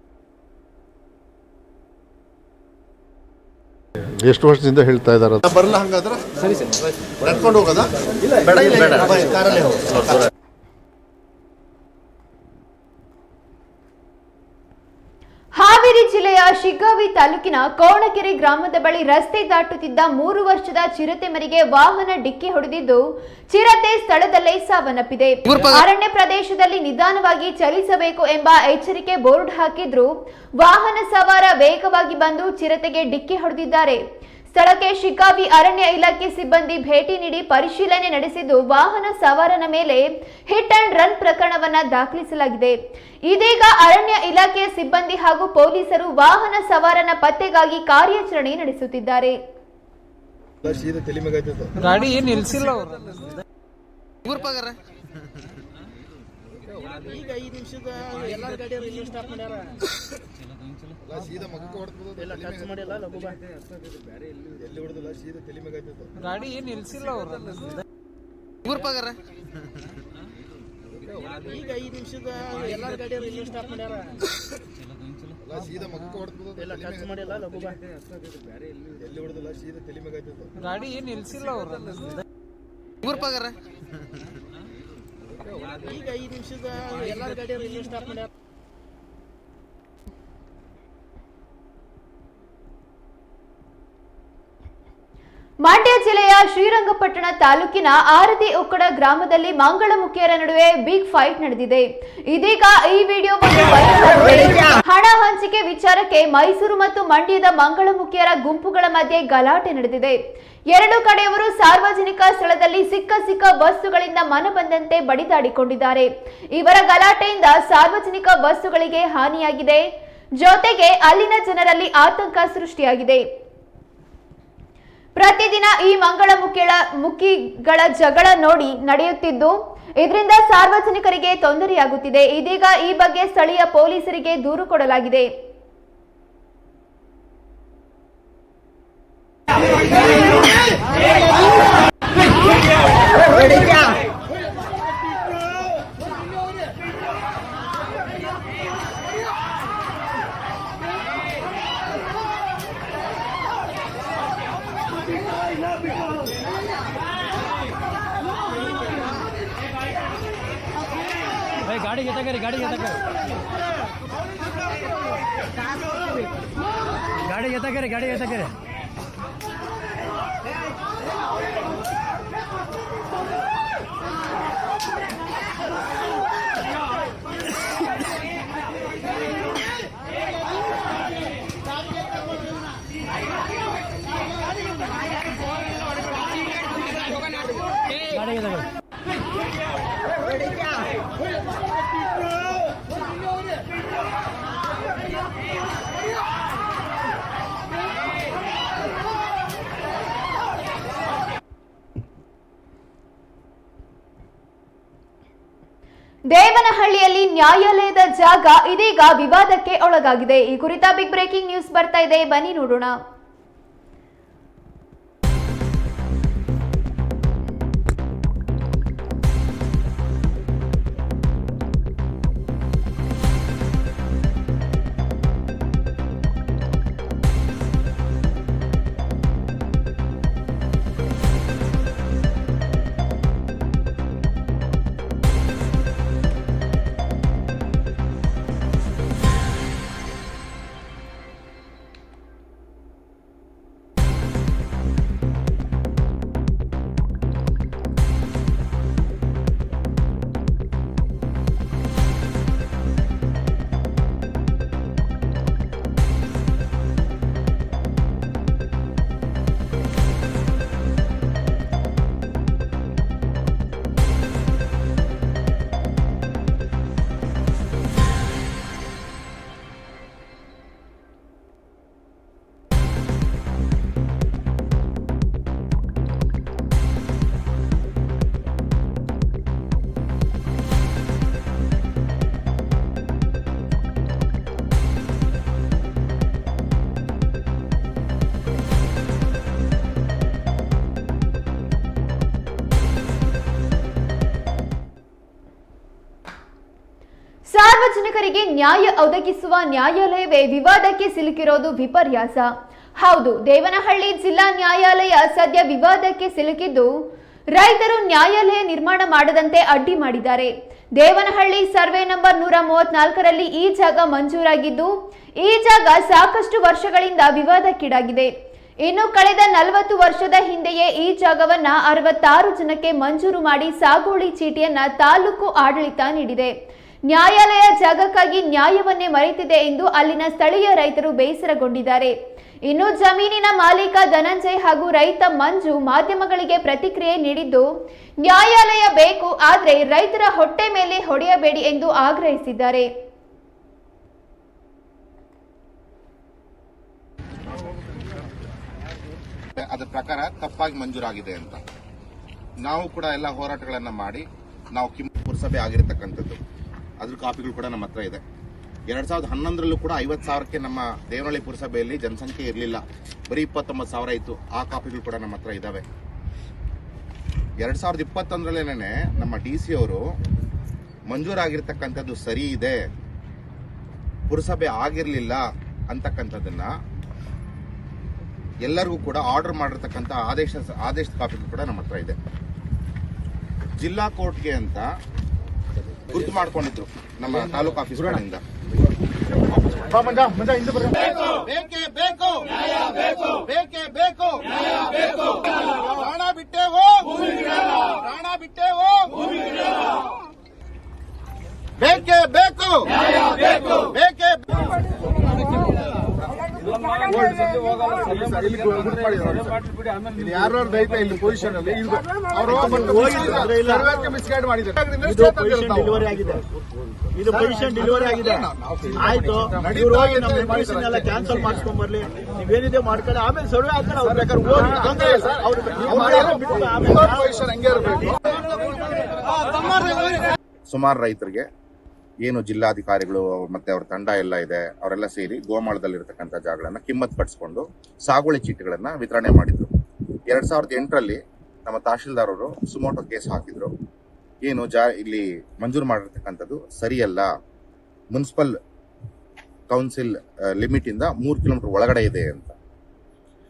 ಎಷ್ಟು ವರ್ಷದಿಂದ ಹೇಳ್ತಾ ಇದ್ದಾರೆ? ಬರಲ್ಲ ಹಂಗಾದ್ರೆ ಸರಿ ಸರಿ ನಡ್ಕೊಂಡು ಹೋಗೋದಾ? ಹಾವೇರಿ ಜಿಲ್ಲೆಯ ಶಿಗ್ಗಾವಿ ತಾಲೂಕಿನ ಕೋಣಕೆರೆ ಗ್ರಾಮದ ಬಳಿ ರಸ್ತೆ ದಾಟುತ್ತಿದ್ದ 3 ವರ್ಷದ ಚಿರತೆ ಮರಿಗೆ ವಾಹನ ಡಿಕ್ಕಿ ಹೊಡೆದಿದ್ದು ಚಿರತೆ ಸ್ಥಳದಲ್ಲೇ ಸಾವನ್ನಪ್ಪಿದೆ. ಅರಣ್ಯ ಪ್ರದೇಶದಲ್ಲಿ ನಿಧಾನವಾಗಿ ಚಲಿಸಬೇಕು ಎಂಬ ಎಚ್ಚರಿಕೆ ಬೋರ್ಡ್ ಹಾಕಿದ್ರು ವಾಹನ ಸವಾರ ವೇಗವಾಗಿ ಬಂದು ಚಿರತೆಗೆ ಡಿಕ್ಕಿ ಹೊಡೆದಿದ್ದಾರೆ. ಸ್ಥಳಕ್ಕೆ ಶಿಗ್ಗಾವಿ ಅರಣ್ಯ ಇಲಾಖೆ ಸಿಬ್ಬಂದಿ ಭೇಟಿ ನೀಡಿ ಪರಿಶೀಲನೆ ನಡೆಸಿದ್ದು ವಾಹನ ಸವಾರನ ಮೇಲೆ ಹಿಟ್ ಅಂಡ್ ರನ್ ಪ್ರಕರಣವನ್ನ ದಾಖಲಿಸಲಾಗಿದೆ. ಇದೀಗ ಅರಣ್ಯ ಇಲಾಖೆಯ ಸಿಬ್ಬಂದಿ ಹಾಗೂ ಪೊಲೀಸರು ವಾಹನ ಸವಾರನ ಪತ್ತೆಗಾಗಿ ಕಾರ್ಯಾಚರಣೆ ನಡೆಸುತ್ತಿದ್ದಾರೆ. ಗಾಡಿ ಏನ್ ನಿಲ್ಸಿಲ್ಲ ಈಗ 5 ನಿಮಿಷದ ಎಲ್ಲಾರ ಗಾಡಿ ಇಲ್ಲಿ ಸ್ಟಾಪ್ ಮಾಡ್ಯಾರ. ಸೀದಾ ಮಗಕ್ಕೆ ಹೊಡೆದು ಎಲ್ಲ ಟಚ್ ಮಾಡಿಲ್ಲ ಲಘು ಬಾ ಬೇರೆ ಎಲ್ಲಿ ಹೊಡೆದಿಲ್ಲ ಸೀದಾ ತಲೆ ಮೇಲೆ ಆಯ್ತು. ಗಾಡಿ ಏನ್ ನಿಲ್ಸಿಲ್ಲ ಅವರು ಈಗ 5 ನಿಮಿಷದ ಎಲ್ಲಾರ ಗಾಡಿ ಇಲ್ಲಿ ಸ್ಟಾಪ್ ಮಾಡ್ಯಾರ. ಸೀದಾ ಮಗಕ್ಕೆ ಹೊಡೆದು ಎಲ್ಲ ಟಚ್ ಮಾಡಿಲ್ಲ ಲಘು ಬಾ ಬೇರೆ ಎಲ್ಲಿ ಹೊಡೆದಿಲ್ಲ ಸೀದಾ ತಲೆ ಮೇಲೆ ಆಯ್ತು. ಗಾಡಿ ಏನ್ ನಿಲ್ಸಿಲ್ಲ ಅವರು ಈಗ 5 ನಿಮಿಷದ ಎಲ್ಲಾರ ಗಾಡಿ ಇಲ್ಲಿ ಸ್ಟಾಪ್ ಮಾಡ್ಯಾರ. ಮಂಡ್ಯ ಜಿಲ್ಲೆಯ ಶ್ರೀರಂಗಪಟ್ಟಣ ತಾಲೂಕಿನ ಆರತಿ ಉಕ್ಕಡ ಗ್ರಾಮದಲ್ಲಿ ಮಂಗಳಮುಖಿಯರ ನಡುವೆ ಬಿಗ್ ಫೈಟ್ ನಡೆದಿದೆ. ಇದೀಗ ಈ ವಿಡಿಯೋವನ್ನು ವೈರಲ್ ಆಗಿದೆ. ಹಣ ಹಂಚಿಕೆ ವಿಚಾರಕ್ಕೆ ಮೈಸೂರು ಮತ್ತು ಮಂಡ್ಯದ ಮಂಗಳಮುಖಿಯರ ಗುಂಪುಗಳ ಮಧ್ಯೆ ಗಲಾಟೆ ನಡೆದಿದೆ. ಎರಡು ಕಡೆಯವರು ಸಾರ್ವಜನಿಕ ಸ್ಥಳದಲ್ಲಿ ಸಿಕ್ಕ ವಸ್ತುಗಳಿಂದ ಮನಬಂದಂತೆ ಬಡಿದಾಡಿಕೊಂಡಿದ್ದಾರೆ. ಇವರ ಗಲಾಟೆಯಿಂದ ಸಾರ್ವಜನಿಕ ವಸ್ತುಗಳಿಗೆ ಹಾನಿಯಾಗಿದೆ. ಜೊತೆಗೆ ಅಲ್ಲಿನ ಜನರಲ್ಲಿ ಆತಂಕ ಸೃಷ್ಟಿಯಾಗಿದೆ. ಪ್ರತಿದಿನ ಈ ಮಂಗಳಮುಖಿಗಳ ಜಗಳ ನೋಡಿ ನಡೆಯುತ್ತಿದ್ದು ಇದರಿಂದ ಸಾರ್ವಜನಿಕರಿಗೆ ತೊಂದರೆಯಾಗುತ್ತಿದೆ. ಇದೀಗ ಈ ಬಗ್ಗೆ ಸ್ಥಳೀಯ ಪೊಲೀಸರಿಗೆ ದೂರು ಕೊಡಲಾಗಿದೆ. गाड़ी घेता करे गाड़ी घेता करे गाड़ी घेता करे गाड़ी घेता करे गाड़ी घेता करे ದೇವನಹಳ್ಳಿಯಲ್ಲಿ ನ್ಯಾಯಾಲಯದ ಜಾಗ ಇದೀಗ ವಿವಾದಕ್ಕೆ ಒಳಗಾಗಿದೆ. ಈ ಕುರಿತ ಬಿಗ್ ಬ್ರೇಕಿಂಗ್ ನ್ಯೂಸ್ ಬರ್ತಾ ಇದೆ, ಬನ್ನಿ ನೋಡೋಣ. ಸಾರ್ವಜನಿಕರಿಗೆ ನ್ಯಾಯ ಒದಗಿಸುವ ನ್ಯಾಯಾಲಯವೇ ವಿವಾದಕ್ಕೆ ಸಿಲುಕಿರೋದು ವಿಪರ್ಯಾಸ. ಹೌದು, ದೇವನಹಳ್ಳಿ ಜಿಲ್ಲಾ ನ್ಯಾಯಾಲಯ ಸದ್ಯ ವಿವಾದಕ್ಕೆ ಸಿಲುಕಿದ್ದು ರೈತರು ನ್ಯಾಯಾಲಯ ನಿರ್ಮಾಣ ಮಾಡದಂತೆ ಅಡ್ಡಿ ಮಾಡಿದ್ದಾರೆ. ದೇವನಹಳ್ಳಿ ಸರ್ವೆ ನಂಬರ್ 134ರಲ್ಲಿ ಈ ಜಾಗ ಮಂಜೂರಾಗಿದ್ದು ಈ ಜಾಗ ಸಾಕಷ್ಟು ವರ್ಷಗಳಿಂದ ವಿವಾದಕ್ಕೀಡಾಗಿದೆ. ಇನ್ನು ಕಳೆದ 40 ವರ್ಷದ ಹಿಂದೆಯೇ ಈ ಜಾಗವನ್ನ 66 ಜನಕ್ಕೆ ಮಂಜೂರು ಮಾಡಿ ಸಾಗುವಳಿ ಚೀಟಿಯನ್ನ ತಾಲೂಕು ಆಡಳಿತ ನೀಡಿದೆ. ನ್ಯಾಯಾಲಯ ಜಾಗಕ್ಕಾಗಿ ನ್ಯಾಯವನ್ನೇ ಮರೆತಿದೆ ಎಂದು ಅಲ್ಲಿನ ಸ್ಥಳೀಯ ರೈತರು ಬೇಸರಗೊಂಡಿದ್ದಾರೆ. ಇನ್ನು ಜಮೀನಿನ ಮಾಲೀಕ ಧನಂಜಯ್ ಹಾಗೂ ರೈತ ಮಂಜು ಮಾಧ್ಯಮಗಳಿಗೆ ಪ್ರತಿಕ್ರಿಯೆ ನೀಡಿದ್ದು, ನ್ಯಾಯಾಲಯ ಬೇಕು, ಆದರೆ ರೈತರ ಹೊಟ್ಟೆ ಮೇಲೆ ಹೊಡೆಯಬೇಡಿ ಎಂದು ಆಗ್ರಹಿಸಿದ್ದಾರೆ. ಅದರ ಪ್ರಕಾರ ತಪ್ಪಾಗಿ ಮಂಜೂರಾಗಿದೆ ಅಂತ ನಾವು ಕೂಡ ಎಲ್ಲ ಹೋರಾಟಗಳನ್ನ ಮಾಡಿ ನಾವು ಪುರಸಭೆ ಆಗಿರತಕ್ಕಂಥದ್ದು ಅದ್ರ ಕಾಪಿಗಳು ಕೂಡ ನಮ್ಮ ಹತ್ರ ಇದೆ. 2011ರಲ್ಲೂ ಕೂಡ 50,000ಕ್ಕೆ ನಮ್ಮ ದೇವನಹಳ್ಳಿ ಪುರಸಭೆಯಲ್ಲಿ ಜನಸಂಖ್ಯೆ ಇರಲಿಲ್ಲ, ಬರೀ 29,000 ಇತ್ತು. ಆ ಕಾಪಿಗಳು ಕೂಡ ನಮ್ಮ ಹತ್ರ ಇದಾವೆ. 2021ರಲ್ಲೇನೆ ನಮ್ಮ DC ಅವರು ಮಂಜೂರಾಗಿರ್ತಕ್ಕಂಥದ್ದು ಸರಿ ಇದೆ, ಪುರಸಭೆ ಆಗಿರಲಿಲ್ಲ ಅಂತಕ್ಕಂಥದ್ದನ್ನ ಎಲ್ಲರಿಗೂ ಕೂಡ ಆರ್ಡರ್ ಮಾಡಿರ್ತಕ್ಕಂಥ ಆದೇಶದ ಕಾಪಿಗಳು ಕೂಡ ನಮ್ಮ ಹತ್ರ ಇದೆ. ಜಿಲ್ಲಾ ಕೋರ್ಟ್ಗೆ ಅಂತ ಗುರುತು ಮಾಡ್ಕೊಂಡಿದ್ರು ನಮ್ಮ ತಾಲೂಕು ಆಫೀಸ್ಗಳಿಂದ. ಬೇಕೇ ಬೇಕು, ಬೇಕೇ ಬೇಕು, ಪ್ರಾಣ ಬಿಟ್ಟೇವೋ, ಪ್ರಾಣ ಬಿಟ್ಟೇವೋ, ಬೇಕೇ ಬೇಕು, ಬೇಕೇ ಯಾರು ರೈತ ಇಲ್ಲಿ ಪೊಸಿಷನ್ ಅಲ್ಲಿ ಅವರು ಮಿಸ್ಗೈಡ್ ಮಾಡಿದ್ದಾರೆ. ಡೆಲಿವರಿ ಆಗಿದೆ, ಇದು ಪೊಸಿಷನ್ ಡೆಲಿವರಿ ಆಗಿದೆ. ಆಯ್ತು, ಇವ್ರು ಹೋಗಿ ನಮ್ಮ ಪೊಸಿಷನ್ ಎಲ್ಲ ಕ್ಯಾನ್ಸಲ್ ಮಾಡಿಸ್ಕೊಂಡ್ ಬರ್ಲಿ, ನೀವೇನಿದೆ ಮಾಡ್ಕೊಳ್ಳಿ, ಆಮೇಲೆ ಸರ್ವೆ ಆದ್ಮೇಲೆ ಅವ್ರ ಬೇಕಾದ್ರೆ ಸುಮಾರು ರೈತರಿಗೆ ಏನು ಜಿಲ್ಲಾಧಿಕಾರಿಗಳು ಮತ್ತೆ ಅವ್ರ ತಂಡ ಎಲ್ಲ ಇದೆ, ಅವರೆಲ್ಲ ಸೇರಿ ಗೋಮಾಳದಲ್ಲಿರ್ತಕ್ಕಂಥ ಜಾಗಗಳನ್ನ ಕಿಮ್ಮತ್ ಪಡಿಸ್ಕೊಂಡು ಸಾಗುವಳಿ ಚೀಟಿಗಳನ್ನ ವಿತರಣೆ ಮಾಡಿದ್ರು. 2008ರಲ್ಲಿ ನಮ್ಮ ತಹಶೀಲ್ದಾರ್ ಅವರು ಸುಮೋಟೋ ಕೇಸ್ ಹಾಕಿದ್ರು. ಏನು ಇಲ್ಲಿ ಮಂಜೂರು ಮಾಡಿರ್ತಕ್ಕಂಥದ್ದು ಸರಿಯಲ್ಲ, ಮುನ್ಸಿಪಲ್ ಕೌನ್ಸಿಲ್ ಲಿಮಿಟ್ ಇಂದ 3 ಕಿಲೋಮೀಟರ್ ಒಳಗಡೆ ಇದೆ ಅಂತ.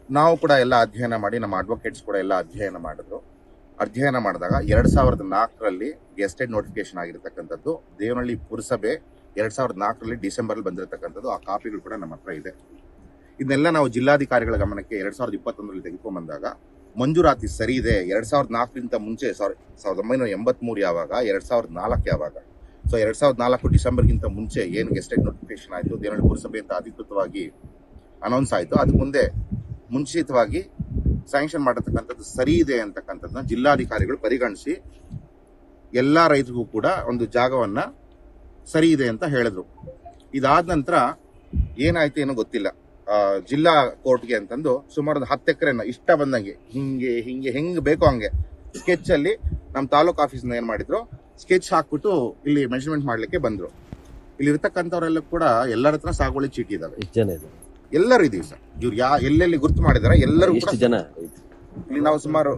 ನಾವು ಕೂಡ ಎಲ್ಲ ಅಧ್ಯಯನ ಮಾಡಿ, ನಮ್ಮ ಅಡ್ವೊಕೇಟ್ಸ್ ಕೂಡ ಎಲ್ಲ ಅಧ್ಯಯನ ಮಾಡಿದ್ರು. ಅಧ್ಯಯನ ಮಾಡಿದಾಗ 2004ರಲ್ಲಿ ಗೆಸ್ಟೆಡ್ ನೋಟಿಫಿಕೇಶನ್ ಆಗಿರತಕ್ಕಂಥದ್ದು ದೇವನಹಳ್ಳಿ ಪುರಸಭೆ 2004ರಲ್ಲಿ ಡಿಸೆಂಬರ್ ಬಂದಿರತಕ್ಕಂಥದ್ದು. ಆ ಕಾಪಿಗಳು ಕೂಡ ನಮ್ಮ ಹತ್ರ ಇದೆ. ಇದನ್ನೆಲ್ಲ ನಾವು ಜಿಲ್ಲಾಧಿಕಾರಿಗಳ ಗಮನಕ್ಕೆ 2021ರಲ್ಲಿ ತೆಗೆದುಕೊಂಡ್ ಬಂದಾಗ ಮಂಜೂರಾತಿ ಸರಿ ಇದೆ. 2004ರಿಂದ ಮುಂಚೆ 1983 ಯಾವಾಗ, 2004 ಯಾವಾಗ, ಸೊ 2004 ಡಿಸೆಂಬರ್ಗಿಂತ ಮುಂಚೆ ಏನು ಗೆಸ್ಟೆಡ್ ನೋಟಿಫಿಕೇಶನ್ ಆಯಿತು, ದೇವನಹಳ್ಳಿ ಪುರಸಭೆ ಅಂತ ಅಧಿಕೃತವಾಗಿ ಅನೌನ್ಸ್ ಆಯಿತು, ಅದಕ್ಕೆ ಮುಂಚಿತವಾಗಿ ಸ್ಯಾಂಕ್ಷನ್ ಮಾಡಿರ್ತಕ್ಕಂಥದ್ದು ಸರಿ ಇದೆ ಅಂತಕ್ಕಂಥದ್ದನ್ನ ಜಿಲ್ಲಾಧಿಕಾರಿಗಳು ಪರಿಗಣಿಸಿ ಎಲ್ಲಾ ರೈತರಿಗೂ ಕೂಡ ಒಂದು ಜಾಗವನ್ನ ಸರಿ ಇದೆ ಅಂತ ಹೇಳಿದ್ರು. ಇದಾದ ನಂತರ ಏನಾಯ್ತು ಏನೋ ಗೊತ್ತಿಲ್ಲ, ಜಿಲ್ಲಾ ಕೋರ್ಟ್ಗೆ ಅಂತಂದು ಸುಮಾರು 10 ಎಕರೆನ ಇಷ್ಟ ಬಂದಂಗೆ ಹೆಂಗ್ ಬೇಕೋ ಹಂಗೆ ಸ್ಕೆಚ್ ಅಲ್ಲಿ ನಮ್ಮ ತಾಲೂಕು ಆಫೀಸ್ನ ಏನ್ ಮಾಡಿದ್ರು, ಸ್ಕೆಚ್ ಹಾಕ್ಬಿಟ್ಟು ಇಲ್ಲಿ ಮೆಜರ್ಮೆಂಟ್ ಮಾಡ್ಲಿಕ್ಕೆ ಬಂದ್ರು. ಇಲ್ಲಿ ಇರ್ತಕ್ಕಂಥವ್ರೆಲ್ಲ ಕೂಡ ಎಲ್ಲರ ಹತ್ರ ಸಾಗುವಳಿ ಚೀಟಿ ಇದಾವೆ, ಎಲ್ಲರೂ ಇದೀವಿ ಸರ್. ಇವ್ರು ಎಲ್ಲೆಲ್ಲಿ ಗುರುತು ಮಾಡಿದಾರೆ ಎಲ್ಲರೂ ಜನ ಇಲ್ಲಿ ನಾವು ಸುಮಾರು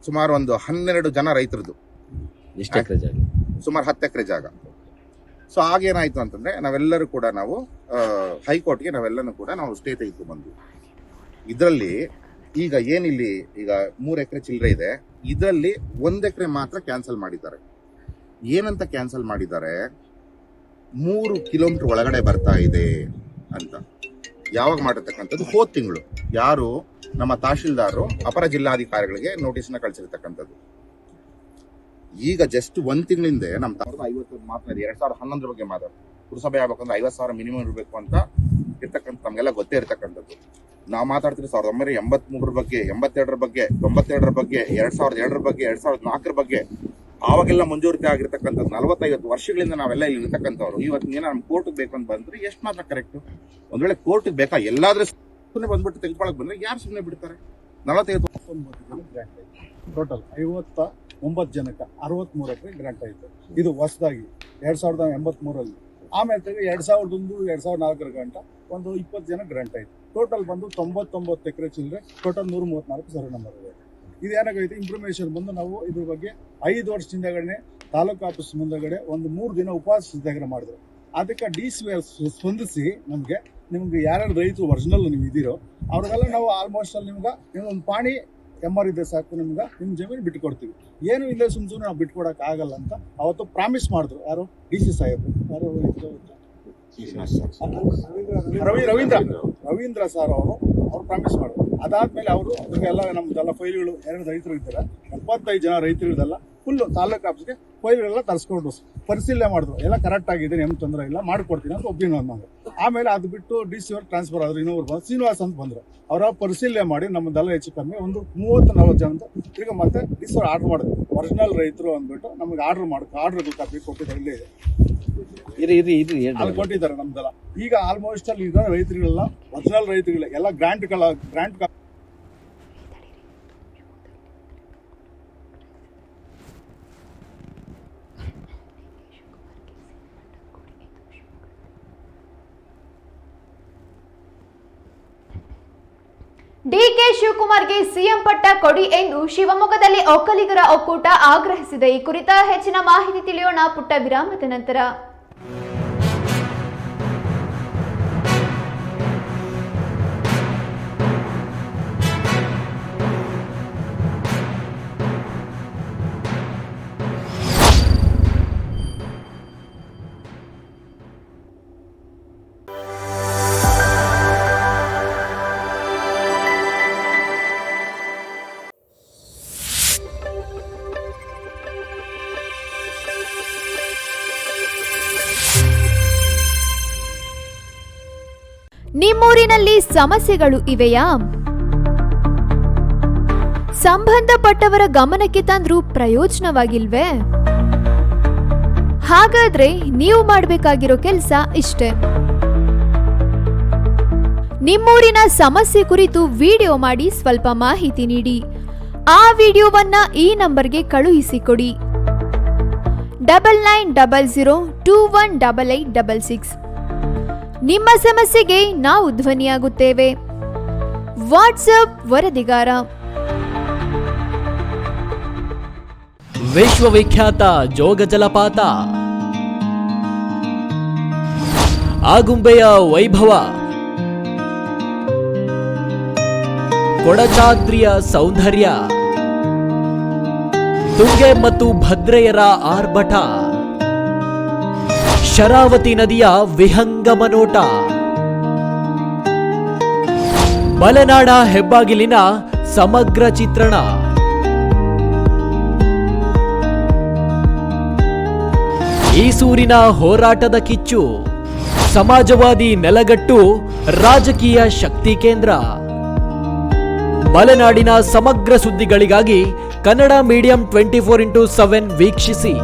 ಸುಮಾರು ಒಂದು 12 ಜನ ರೈತರದ್ದು ಸುಮಾರು 10 ಎಕರೆ ಜಾಗ. ಸೊ ಆಗೇನಾಯ್ತು ಅಂತಂದ್ರೆ ನಾವೆಲ್ಲರೂ ಕೂಡ ನಾವು ಹೈಕೋರ್ಟ್ಗೆ ನಾವೆಲ್ಲನೂ ಕೂಡ ನಾವು ಸ್ಟೇ ತೆಗೆದುಕೊಂಡು ಬಂದ್ವಿ. ಇದರಲ್ಲಿ ಈಗ ಏನಿಲ್ಲಿ ಈಗ 3 ಎಕರೆ ಚಿಲ್ಲರೆ ಇದೆ, ಇದರಲ್ಲಿ 1 ಎಕರೆ ಮಾತ್ರ ಕ್ಯಾನ್ಸಲ್ ಮಾಡಿದ್ದಾರೆ. ಏನಂತ ಕ್ಯಾನ್ಸಲ್ ಮಾಡಿದ್ದಾರೆ, 3 ಕಿಲೋಮೀಟರ್ ಒಳಗಡೆ ಬರ್ತಾ ಇದೆ ಅಂತ. ಯಾವಾಗ ಮಾಡಿರ್ತಕ್ಕಂಥದ್ದು, ಹೋದ ತಿಂಗಳು ಯಾರು ನಮ್ಮ ತಹಶೀಲ್ದಾರರು ಅಪರ ಜಿಲ್ಲಾಧಿಕಾರಿಗಳಿಗೆ ನೋಟಿಸ್ನ ಕಳಿಸಿರ್ತಕ್ಕಂಥದ್ದು. ಈಗ ಜಸ್ಟ್ 1 ತಿಂಗಳಿಂದ ನಮ್ಮ 50 ಮಾತ್ರ 2011 ಬಗ್ಗೆ ಮಾತಾಡ್ತಾರೆ. ಪುರಸಭೆ ಆಗ್ಬೇಕಂದ್ರೆ 50,000 ಮಿನಿಮಮ್ ಇರಬೇಕು ಅಂತ ಇರ್ತಕ್ಕಂಥ ನಮ್ಗೆಲ್ಲ ಗೊತ್ತೇ ಇರ್ತಕ್ಕಂಥದ್ದು. ನಾವು ಮಾತಾಡ್ತೀವಿ 1983 ಬಗ್ಗೆ, 82 ಬಗ್ಗೆ, 92 ಬಗ್ಗೆ, 2002 ಬಗ್ಗೆ, 2004 ಬಗ್ಗೆ. ಆವಾಗೆಲ್ಲ ಮಂಜೂರಿಕೆ ಆಗಿರ್ತಕ್ಕಂಥದ್ದು 40-50 ವರ್ಷಗಳಿಂದ ನಾವೆಲ್ಲ ಇಲ್ಲಿ ಇರ್ತಕ್ಕಂಥವ್ರು. ಇವತ್ತು ಏನೋ ನಮ್ ಕೋರ್ಟ್ಗೆ ಬೇಕು ಅಂತ ಬಂದ್ರೆ ಎಷ್ಟು ಮಾತ್ರ ಕರೆಕ್ಟ್? ಒಂದ್ ವೇಳೆ ಕೋರ್ಟ್ಗೆ ಬೇಕಾ, ಎಲ್ಲಾದ್ರೂ ಸುಮ್ಮನೆ ಬಂದ್ಬಿಟ್ಟು ತೆಗೆದುಕೊಳಕ್ ಬಂದ್ರೆ ಯಾರು ಸುಮ್ಮನೆ ಬಿಡ್ತಾರೆ? 45 ಟೋಟಲ್ 59 ಜನಕ್ಕೆ 63 ಎಕರೆ ಗ್ರಾಂಟ್ ಆಯಿತು. ಇದು ಹೊಸದಾಗಿ 2083ರಲ್ಲಿ. ಆಮೇಲೆ 2001, 2004 ಗಂಟ ಒಂದು 20 ಜನ ಗ್ರಾಂಟ್ ಆಯಿತು. ಟೋಟಲ್ ಬಂದು 99 ಎಕರೆ ಚಿಲ್ಲರೆ, ಟೋಟಲ್ 134 ಸರ್ವೆ ನಂಬರ್ ಇದೆ. ಇದೇನಾಗೈತೆ, ಇನ್ಫಾರ್ಮೇಶನ್ ಬಂದು ನಾವು ಇದ್ರ ಬಗ್ಗೆ 5 ವರ್ಷದಿಂದಗಡೆ ತಾಲೂಕು ಆಫೀಸ್ ಮುಂದಗಡೆ ಒಂದು 3 ದಿನ ಉಪವಾಸ ಸತ್ಯಾಗ್ರಹ ಮಾಡಿದ್ರು. ಅದಕ್ಕೆ DC ಸ್ಪಂದಿಸಿ ನಿಮ್ಗೆ ಯಾರ್ಯಾರು ರೈತರು ಒರಿಜಿನಲ್ ನೀವು ಇದ್ದೀರೋ ಅವ್ರಿಗೆಲ್ಲ ನಾವು ಆಲ್ಮೋಸ್ಟ್ ಅಲ್ಲಿ ನಿಮ್ಗೊಂದು ಪಾಣಿ MR ಇದೆ ಸಾಕು, ನಿಮ್ಮ ಜಮೀನು ಬಿಟ್ಕೊಡ್ತೀವಿ, ಏನು ಇಲ್ಲ ಸುಮ್ಮನೆ ನಾವು ಬಿಟ್ಕೊಡಕ್ ಆಗಲ್ಲ ಅಂತ ಅವತ್ತು ಪ್ರಾಮಿಸ್ ಮಾಡಿದ್ರು. ಯಾರು? DC ಸಾಹೇಬರು, ಯಾರು ರವೀಂದ್ರ ಸರ್ ಅವರು ಪ್ರಾಮಿಸ್ ಮಾಡಿದ್ರು. ಅದಾದ್ಮೇಲೆ ಅವರು ಎಲ್ಲ ನಮ್ದೆಲ್ಲ ಫೈಲ್ಗಳು 2 ರೈತರು ಇದ್ದಾರೆ, 75 ಜನ ರೈತರು ಇದೆಲ್ಲ ಫುಲ್ಲು ತಾಲೂಕು ಆಫೀಸ್ಗೆ ಫೈಲ್ಗಳೆಲ್ಲ ತರಿಸ್ಕೊಂಡು ಪರಿಶೀಲನೆ ಮಾಡಿದ್ರು, ಎಲ್ಲ ಕರೆಕ್ಟ್ ಆಗಿದೆ, ಏನು ತೊಂದರೆ ಇಲ್ಲ, ಮಾಡಿಕೊಡ್ತೀನಿ ಅಂತ ಒಪ್ಪಿನ ನಾವು. ಆಮೇಲೆ ಅದು ಬಿಟ್ಟು DC ಅವ್ರು ಟ್ರಾನ್ಸ್ಫರ್ ಆದ್ರು, ಇನ್ನೊಬ್ರು ಬಂದು ಶ್ರೀನಿವಾಸ್ ಅಂತ ಬಂದರು. ಅವರ ಪರಿಶೀಲನೆ ಮಾಡಿ ನಮ್ಮದೆಲ್ಲ ಹೆಚ್ಚು ಕಮ್ಮಿ ಒಂದು 30-40 ಜನ ಈಗ ಮತ್ತೆ DC ಅವ್ರು ಆರ್ಡರ್ ಮಾಡಿದ್ರು, ಒರಿಜಿನಲ್ ರೈತರು ಅಂದ್ಬಿಟ್ಟು ನಮಗೆ ಆರ್ಡರ್ ಕಾಪಿ ಕೊಟ್ಟಿದ್ದಾರೆ, ಇಲ್ಲೇ ಇದೆ ಅಲ್ಲಿ ಕೊಟ್ಟಿದ್ದಾರೆ ನಮ್ದೆಲ್ಲ. ಈಗ ಆಲ್ಮೋಸ್ಟ್ ಅಲ್ಲಿ ಈಗ ರೈತರಿಗೆಲ್ಲ ಒರಿಜಿನಲ್ ರೈತರುಗಳ ಎಲ್ಲ ಗ್ರಾಂಟ್ ಡಿಕೆ ಶಿವಕುಮಾರ್ಗೆ ಸಿಎಂ ಪಟ್ಟ ಕೊಡಿ ಎಂದು ಶಿವಮೊಗ್ಗದಲ್ಲಿ ಒಕ್ಕಲಿಗರ ಒಕ್ಕೂಟ ಆಗ್ರಹಿಸಿದೆ. ಈ ಕುರಿತ ಹೆಚ್ಚಿನ ಮಾಹಿತಿ ತಿಳಿಯೋಣ ಪುಟ್ಟ ವಿರಾಮದ ನಂತರ. ನಿಮ್ಮೂರಿನಲ್ಲಿ ಸಮಸ್ಯೆಗಳು ಇವೆಯಾ? ಸಂಬಂಧಪಟ್ಟವರ ಗಮನಕ್ಕೆ ತಂದ್ರೂ ಪ್ರಯೋಜನವಾಗಿಲ್ವೇ? ಹಾಗಾದ್ರೆ ನೀವು ಮಾಡಬೇಕಾಗಿರೋ ಕೆಲಸ ಇಷ್ಟೇ. ನಿಮ್ಮೂರಿನ ಸಮಸ್ಯೆ ಕುರಿತು ವಿಡಿಯೋ ಮಾಡಿ ಸ್ವಲ್ಪ ಮಾಹಿತಿ ನೀಡಿ. ಆ ವಿಡಿಯೋವನ್ನ ಈ ನಂಬರ್ಗೆ ಕಳುಹಿಸಿಕೊಡಿ. 9900218866. ನಿಮ್ಮ ಸಮಸ್ಯೆಗೆ ನಾವು ಧ್ವನಿಯಾಗುತ್ತೇವೆ. ವಾಟ್ಸ್ಆಪ್ ವರದಿಗಾರ. ವಿಶ್ವವಿಖ್ಯಾತ ಜೋಗ ಜಲಪಾತ, ಆಗುಂಬೆಯ ವೈಭವ, ಕೊಡಚಾದ್ರಿಯ ಸೌಂದರ್ಯ, ತುಂಗೆ ಮತ್ತು ಭದ್ರೆಯರ ಆರ್ಭಟ, ಶರಾವತಿ ನದಿಯ ವಿಹಂಗಮ ನೋಟ, ಮಲೆನಾಡ ಹೆಬ್ಬಾಗಿಲಿನ ಸಮಗ್ರ ಚಿತ್ರಣ, ಈಸೂರಿನ ಹೋರಾಟದ ಕಿಚ್ಚು, ಸಮಾಜವಾದಿ ನೆಲಗಟ್ಟು ರಾಜಕೀಯ ಶಕ್ತಿ ಕೇಂದ್ರ. ಮಲೆನಾಡಿನ ಸಮಗ್ರ ಸುದ್ದಿಗಳಿಗಾಗಿ ಕನ್ನಡ ಮೀಡಿಯಂ 24x7 ವೀಕ್ಷಿಸಿ.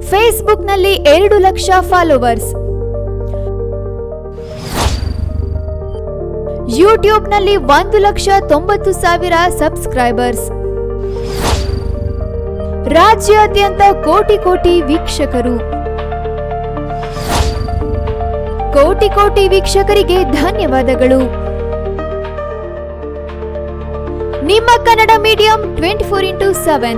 ಫೇಸ್ಬುಕ್ನಲ್ಲಿ 2 ಲಕ್ಷ ಫಾಲೋವರ್ಸ್, ಯೂಟ್ಯೂಬ್ನಲ್ಲಿ 1,90,000 ಸಬ್ಸ್ಕ್ರೈಬರ್ಸ್, ರಾಜ್ಯಾದ್ಯಂತ ಕೋಟಿ ವೀಕ್ಷಕರು. ಕೋಟಿ ವೀಕ್ಷಕರಿಗೆ ಧನ್ಯವಾದಗಳು. ನಿಮ್ಮ ಕನ್ನಡ ಮೀಡಿಯಂ 24x7.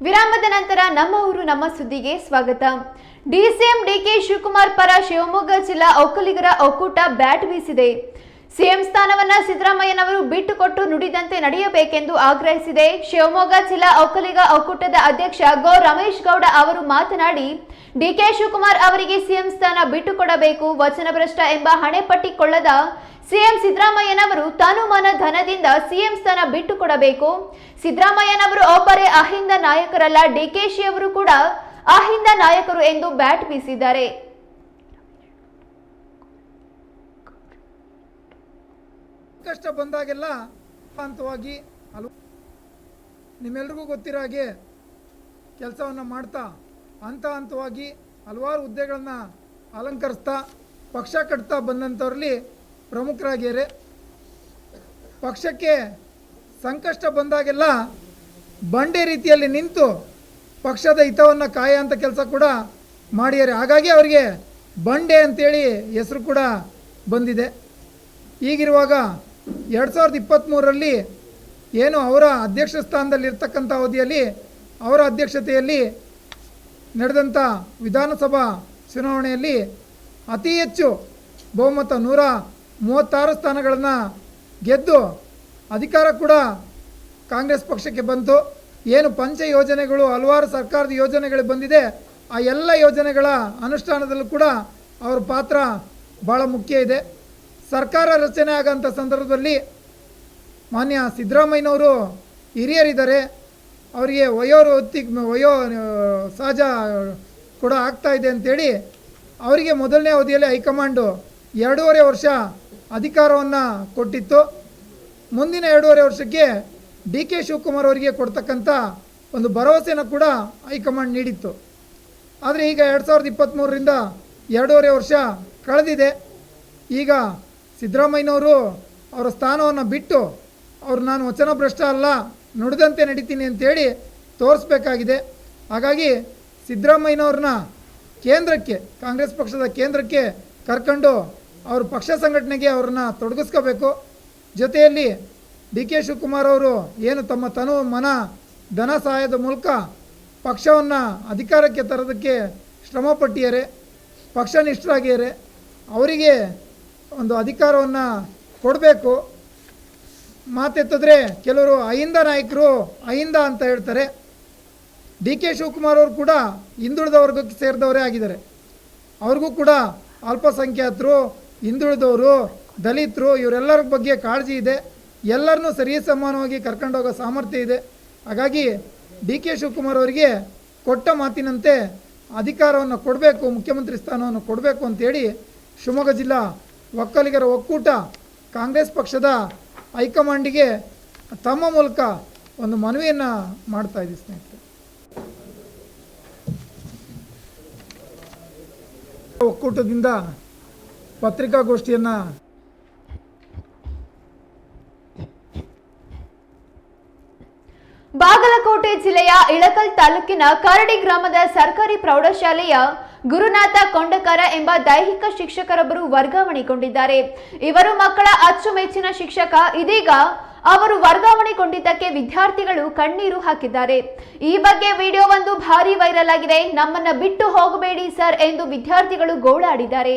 ವಿರಾಮದ ನಂತರ ನಮ್ಮ ಊರು ನಮ್ಮ ಸುದ್ದಿಗೆ ಸ್ವಾಗತ. ಡಿಸಿಎಂ ಡಿಕೆ ಶಿವಕುಮಾರ್ ಪರ ಶಿವಮೊಗ್ಗ ಜಿಲ್ಲಾ ಒಕ್ಕಲಿಗರ ಒಕ್ಕೂಟ ಬ್ಯಾಟ್ ಬೀಸಿದೆ. ಸಿಎಂ ಸ್ಥಾನವನ್ನ ಸಿದ್ದರಾಮಯ್ಯನವರು ಬಿಟ್ಟುಕೊಟ್ಟು ನುಡಿದಂತೆ ನಡೆಯಬೇಕೆಂದು ಆಗ್ರಹಿಸಿದೆ. ಶಿವಮೊಗ್ಗ ಜಿಲ್ಲಾ ಒಕ್ಕಲಿಗ ಒಕ್ಕೂಟದ ಅಧ್ಯಕ್ಷ ಗೋ ರಮೇಶ್ ಗೌಡ ಅವರು ಮಾತನಾಡಿ, ಡಿಕೆ ಶಿವಕುಮಾರ್ ಅವರಿಗೆ ಸಿಎಂ ಸ್ಥಾನ ಬಿಟ್ಟುಕೊಡಬೇಕು. ವಚನಭ್ರಷ್ಟ ಎಂಬ ಹಣೆಪಟ್ಟಿಕೊಳ್ಳದ ಸಿಎಂ ಸಿದ್ದರಾಮಯ್ಯನವರು ತನುಮನ ಧನದಿಂದ ಸಿಎಂ ಸ್ಥಾನ ಬಿಟ್ಟುಕೊಡಬೇಕು. ಸಿದ್ದರಾಮಯ್ಯನವರು ಒಬ್ಬರೇ ಅಹಿಂದ ನಾಯಕರಲ್ಲ, ಡಿಕೆಶಿ ಅವರು ಕೂಡ ಅಹಿಂದ ನಾಯಕರು ಎಂದು ಬ್ಯಾಟ್ ಬೀಸಿದ್ದಾರೆ. ಕಷ್ಟ ಬಂದಾಗೆಲ್ಲ ಹಂತವಾಗಿ ನಿಮ್ಮೆಲ್ರಿಗೂ ಗೊತ್ತಿರೋ ಹಾಗೆ ಕೆಲಸವನ್ನು ಮಾಡ್ತಾ ಹಂತವಾಗಿ ಹಲವಾರು ಹುದ್ದೆಗಳನ್ನು ಅಲಂಕರಿಸ್ತಾ ಪಕ್ಷ ಕಟ್ತಾ ಬಂದಂಥವ್ರಲ್ಲಿ ಪ್ರಮುಖರಾಗ್ಯಾರೆ. ಪಕ್ಷಕ್ಕೆ ಸಂಕಷ್ಟ ಬಂದಾಗೆಲ್ಲ ಬಂಡೆ ರೀತಿಯಲ್ಲಿ ನಿಂತು ಪಕ್ಷದ ಹಿತವನ್ನು ಕಾಯುವಂಥ ಕೆಲಸ ಕೂಡ ಮಾಡ್ಯಾರೆ. ಹಾಗಾಗಿ ಅವರಿಗೆ ಬಂಡೆ ಅಂತೇಳಿ ಹೆಸರು ಕೂಡ ಬಂದಿದೆ. ಹೀಗಿರುವಾಗ 2023ರಲ್ಲಿ ಏನು ಅವರ ಅಧ್ಯಕ್ಷ ಸ್ಥಾನದಲ್ಲಿರ್ತಕ್ಕಂಥ ಅವಧಿಯಲ್ಲಿ ಅವರ ಅಧ್ಯಕ್ಷತೆಯಲ್ಲಿ ನಡೆದಂಥ ವಿಧಾನಸಭಾ ಚುನಾವಣೆಯಲ್ಲಿ ಅತಿ ಹೆಚ್ಚು ಬಹುಮತ 136 ಸ್ಥಾನಗಳನ್ನು ಗೆದ್ದು ಅಧಿಕಾರ ಕೂಡ ಕಾಂಗ್ರೆಸ್ ಪಕ್ಷಕ್ಕೆ ಬಂತು. ಏನು ಪಂಚ ಯೋಜನೆಗಳು ಹಲವಾರು ಸರ್ಕಾರದ ಯೋಜನೆಗಳು ಬಂದಿದೆ, ಆ ಎಲ್ಲ ಯೋಜನೆಗಳ ಅನುಷ್ಠಾನದಲ್ಲೂ ಕೂಡ ಅವರ ಪಾತ್ರ ಭಾಳ ಮುಖ್ಯ ಇದೆ. ಸರ್ಕಾರ ರಚನೆ ಆಗೋಂಥ ಸಂದರ್ಭದಲ್ಲಿ ಮಾನ್ಯ ಸಿದ್ದರಾಮಯ್ಯನವರು ಹಿರಿಯರಿದ್ದಾರೆ, ಅವರಿಗೆ ವಯೋ ಸಹಜ ಕೂಡ ಆಗ್ತಾ ಇದೆ ಅಂಥೇಳಿ ಅವರಿಗೆ ಮೊದಲನೇ ಅವಧಿಯಲ್ಲಿ ಹೈಕಮಾಂಡು 2.5 ವರ್ಷ ಅಧಿಕಾರವನ್ನು ಕೊಟ್ಟಿತ್ತು. ಮುಂದಿನ 2.5 ವರ್ಷಕ್ಕೆ DK ಶಿವಕುಮಾರ್ ಅವರಿಗೆ ಕೊಡ್ತಕ್ಕಂಥ ಒಂದು ಭರವಸೆನ ಕೂಡ ಹೈಕಮಾಂಡ್ ನೀಡಿತ್ತು. ಆದರೆ ಈಗ 2023ರಿಂದ 2.5 ವರ್ಷ ಕಳೆದಿದೆ. ಈಗ ಸಿದ್ದರಾಮಯ್ಯನವರು ಅವರ ಸ್ಥಾನವನ್ನು ಬಿಟ್ಟು ನಾನು ವಚನಭ್ರಷ್ಟ ಅಲ್ಲ, ನುಡಿದಂತೆ ನಡೀತೀನಿ ಅಂತೇಳಿ ತೋರಿಸ್ಬೇಕಾಗಿದೆ. ಹಾಗಾಗಿ ಸಿದ್ದರಾಮಯ್ಯನವ್ರನ್ನ ಕೇಂದ್ರಕ್ಕೆ, ಕಾಂಗ್ರೆಸ್ ಪಕ್ಷದ ಕೇಂದ್ರಕ್ಕೆ ಕರ್ಕೊಂಡು ಅವ್ರ ಪಕ್ಷ ಸಂಘಟನೆಗೆ ಅವ್ರನ್ನ ತೊಡಗಿಸ್ಕೋಬೇಕು. ಜೊತೆಯಲ್ಲಿ DK ಶಿವಕುಮಾರ್ ಅವರು ಏನು ತಮ್ಮ ತನು ಮನ ಧನ ಸಹಾಯದ ಮೂಲಕ ಪಕ್ಷವನ್ನು ಅಧಿಕಾರಕ್ಕೆ ತರೋದಕ್ಕೆ ಶ್ರಮಪಟ್ಟಿದ್ದಾರೆ, ಪಕ್ಷನಿಷ್ಠರಾಗಿದ್ದಾರೆ, ಅವರಿಗೆ ಒಂದು ಅಧಿಕಾರವನ್ನು ಕೊಡಬೇಕು. ಮಾತೆತ್ತಿದ್ರೆ ಕೆಲವರು ಅಹಿಂದ ನಾಯಕರು ಅಹಿಂದ ಅಂತ ಹೇಳ್ತಾರೆ. DK ಶಿವಕುಮಾರ್ ಅವರು ಕೂಡ ಹಿಂದುಳಿದ ವರ್ಗಕ್ಕೆ ಸೇರಿದವರೇ ಆಗಿದ್ದಾರೆ. ಅವ್ರಿಗೂ ಕೂಡ ಅಲ್ಪಸಂಖ್ಯಾತರು, ಹಿಂದುಳಿದವರು, ದಲಿತರು ಇವರೆಲ್ಲರ ಬಗ್ಗೆ ಕಾಳಜಿ ಇದೆ. ಎಲ್ಲರನ್ನೂ ಸರಿ ಸಮಾನವಾಗಿ ಕರ್ಕೊಂಡೋಗೋ ಸಾಮರ್ಥ್ಯ ಇದೆ. ಹಾಗಾಗಿ DK ಶಿವಕುಮಾರ್ ಅವರಿಗೆ ಕೊಟ್ಟ ಮಾತಿನಂತೆ ಅಧಿಕಾರವನ್ನು ಕೊಡಬೇಕು, ಮುಖ್ಯಮಂತ್ರಿ ಸ್ಥಾನವನ್ನು ಕೊಡಬೇಕು ಅಂತೇಳಿ ಶಿವಮೊಗ್ಗ ಜಿಲ್ಲಾ ಒಕ್ಕಲಿಗರ ಒಕ್ಕೂಟ ಕಾಂಗ್ರೆಸ್ ಪಕ್ಷದ ಹೈಕಮಾಂಡಿಗೆ ತಮ್ಮ ಮೂಲಕ ಒಂದು ಮನವಿಯನ್ನು ಮಾಡ್ತಾ ಇದ್ದೀವಿ ಸ್ನೇಹಿತರೆ. ಒಕ್ಕೂಟದಿಂದ ಪತ್ರಿಕಾಗೋಷ್ಠಿಯನ್ನು ಬಾಗಲಕೋಟೆ ಜಿಲ್ಲೆಯ ಇಳಕಲ್ ತಾಲೂಕಿನ ಕರಡಿ ಗ್ರಾಮದ ಸರ್ಕಾರಿ ಪ್ರೌಢಶಾಲೆಯ ಗುರುನಾಥ ಕೊಂಡಕರ ಎಂಬ ದೈಹಿಕ ಶಿಕ್ಷಕರೊಬ್ಬರು ವರ್ಗಾವಣೆಗೊಂಡಿದ್ದಾರೆ. ಇವರು ಮಕ್ಕಳ ಅಚ್ಚುಮೆಚ್ಚಿನ ಶಿಕ್ಷಕ. ಇದೀಗ ಅವರು ವರ್ಗಾವಣೆಗೊಂಡಿದ್ದಕ್ಕೆ ವಿದ್ಯಾರ್ಥಿಗಳು ಕಣ್ಣೀರು ಹಾಕಿದ್ದಾರೆ. ಈ ಬಗ್ಗೆ ವಿಡಿಯೋ ಒಂದು ಭಾರಿ ವೈರಲ್ ಆಗಿದೆ. ನಮ್ಮನ್ನ ಬಿಟ್ಟು ಹೋಗಬೇಡಿ ಸರ್ ಎಂದು ವಿದ್ಯಾರ್ಥಿಗಳು ಗೋಳಾಡಿದ್ದಾರೆ.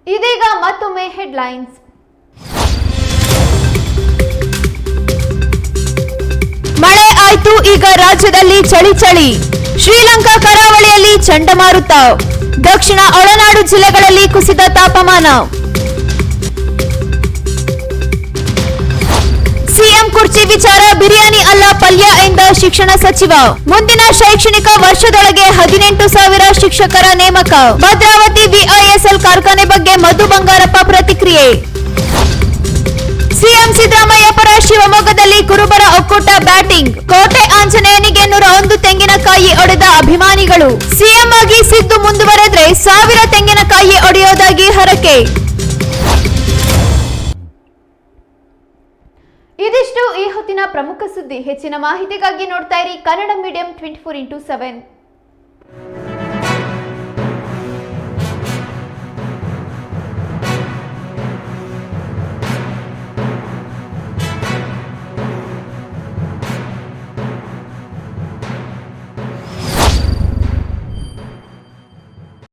ಇದೀಗ ಮತ್ತೊಮ್ಮೆ ಹೆಡ್ಲೈನ್ಸ್. ಮಳೆ ಆಯ್ತು, ಈಗ ರಾಜ್ಯದಲ್ಲಿ ಚಳಿ. ಶ್ರೀಲಂಕಾ ಕರಾವಳಿಯಲ್ಲಿ ಚಂಡಮಾರುತ. ದಕ್ಷಿಣ ಒಳನಾಡು ಜಿಲ್ಲೆಗಳಲ್ಲಿ ಕುಸಿದ ತಾಪಮಾನ. ಸಿಎಂ ಕುರ್ಚಿ ವಿಚಾರ ಬಿರಿಯಾನಿ ಅಲ್ಲ ಪಲ್ಯ ಎಂದ ಶಿಕ್ಷಣ ಸಚಿವ. ಮುಂದಿನ ಶೈಕ್ಷಣಿಕ ವರ್ಷದೊಳಗೆ 18,000 ಶಿಕ್ಷಕರ ನೇಮಕ. ಭದ್ರಾವತಿ ವಿಐಎಸ್ಎಲ್ ಕಾರ್ಖಾನೆ ಬಗ್ಗೆ ಮಧು ಬಂಗಾರಪ್ಪ ಪ್ರತಿಕ್ರಿಯೆ. ಸಿಎಂ ಸಿದ್ದರಾಮಯ್ಯ ಪರ ಶಿವಮೊಗ್ಗದಲ್ಲಿ ಕುರುಬರ ಒಕ್ಕೂಟ ಬ್ಯಾಟಿಂಗ್. ಕೋಟೆ ಆಂಜನೇಯನಿಗೆ 101 ತೆಂಗಿನಕಾಯಿ ಒಡೆದ ಅಭಿಮಾನಿಗಳು. ಸಿಎಂ ಆಗಿ ಸಿದ್ದು ಮುಂದುವರೆದ್ರೆ 1000 ತೆಂಗಿನಕಾಯಿ ಒಡೆಯೋದಾಗಿ ಹರಕೆ. ಇದಿಷ್ಟು ಈ ಹೊತ್ತು ಹೊತ್ತಿನ ಪ್ರಮುಖ ಸುದ್ದಿ. ಹೆಚ್ಚಿನ ಮಾಹಿತಿಗಾಗಿ ನೋಡ್ತಾ ಇರಿ ಕನ್ನಡ ಮೀಡಿಯಂ 24x7.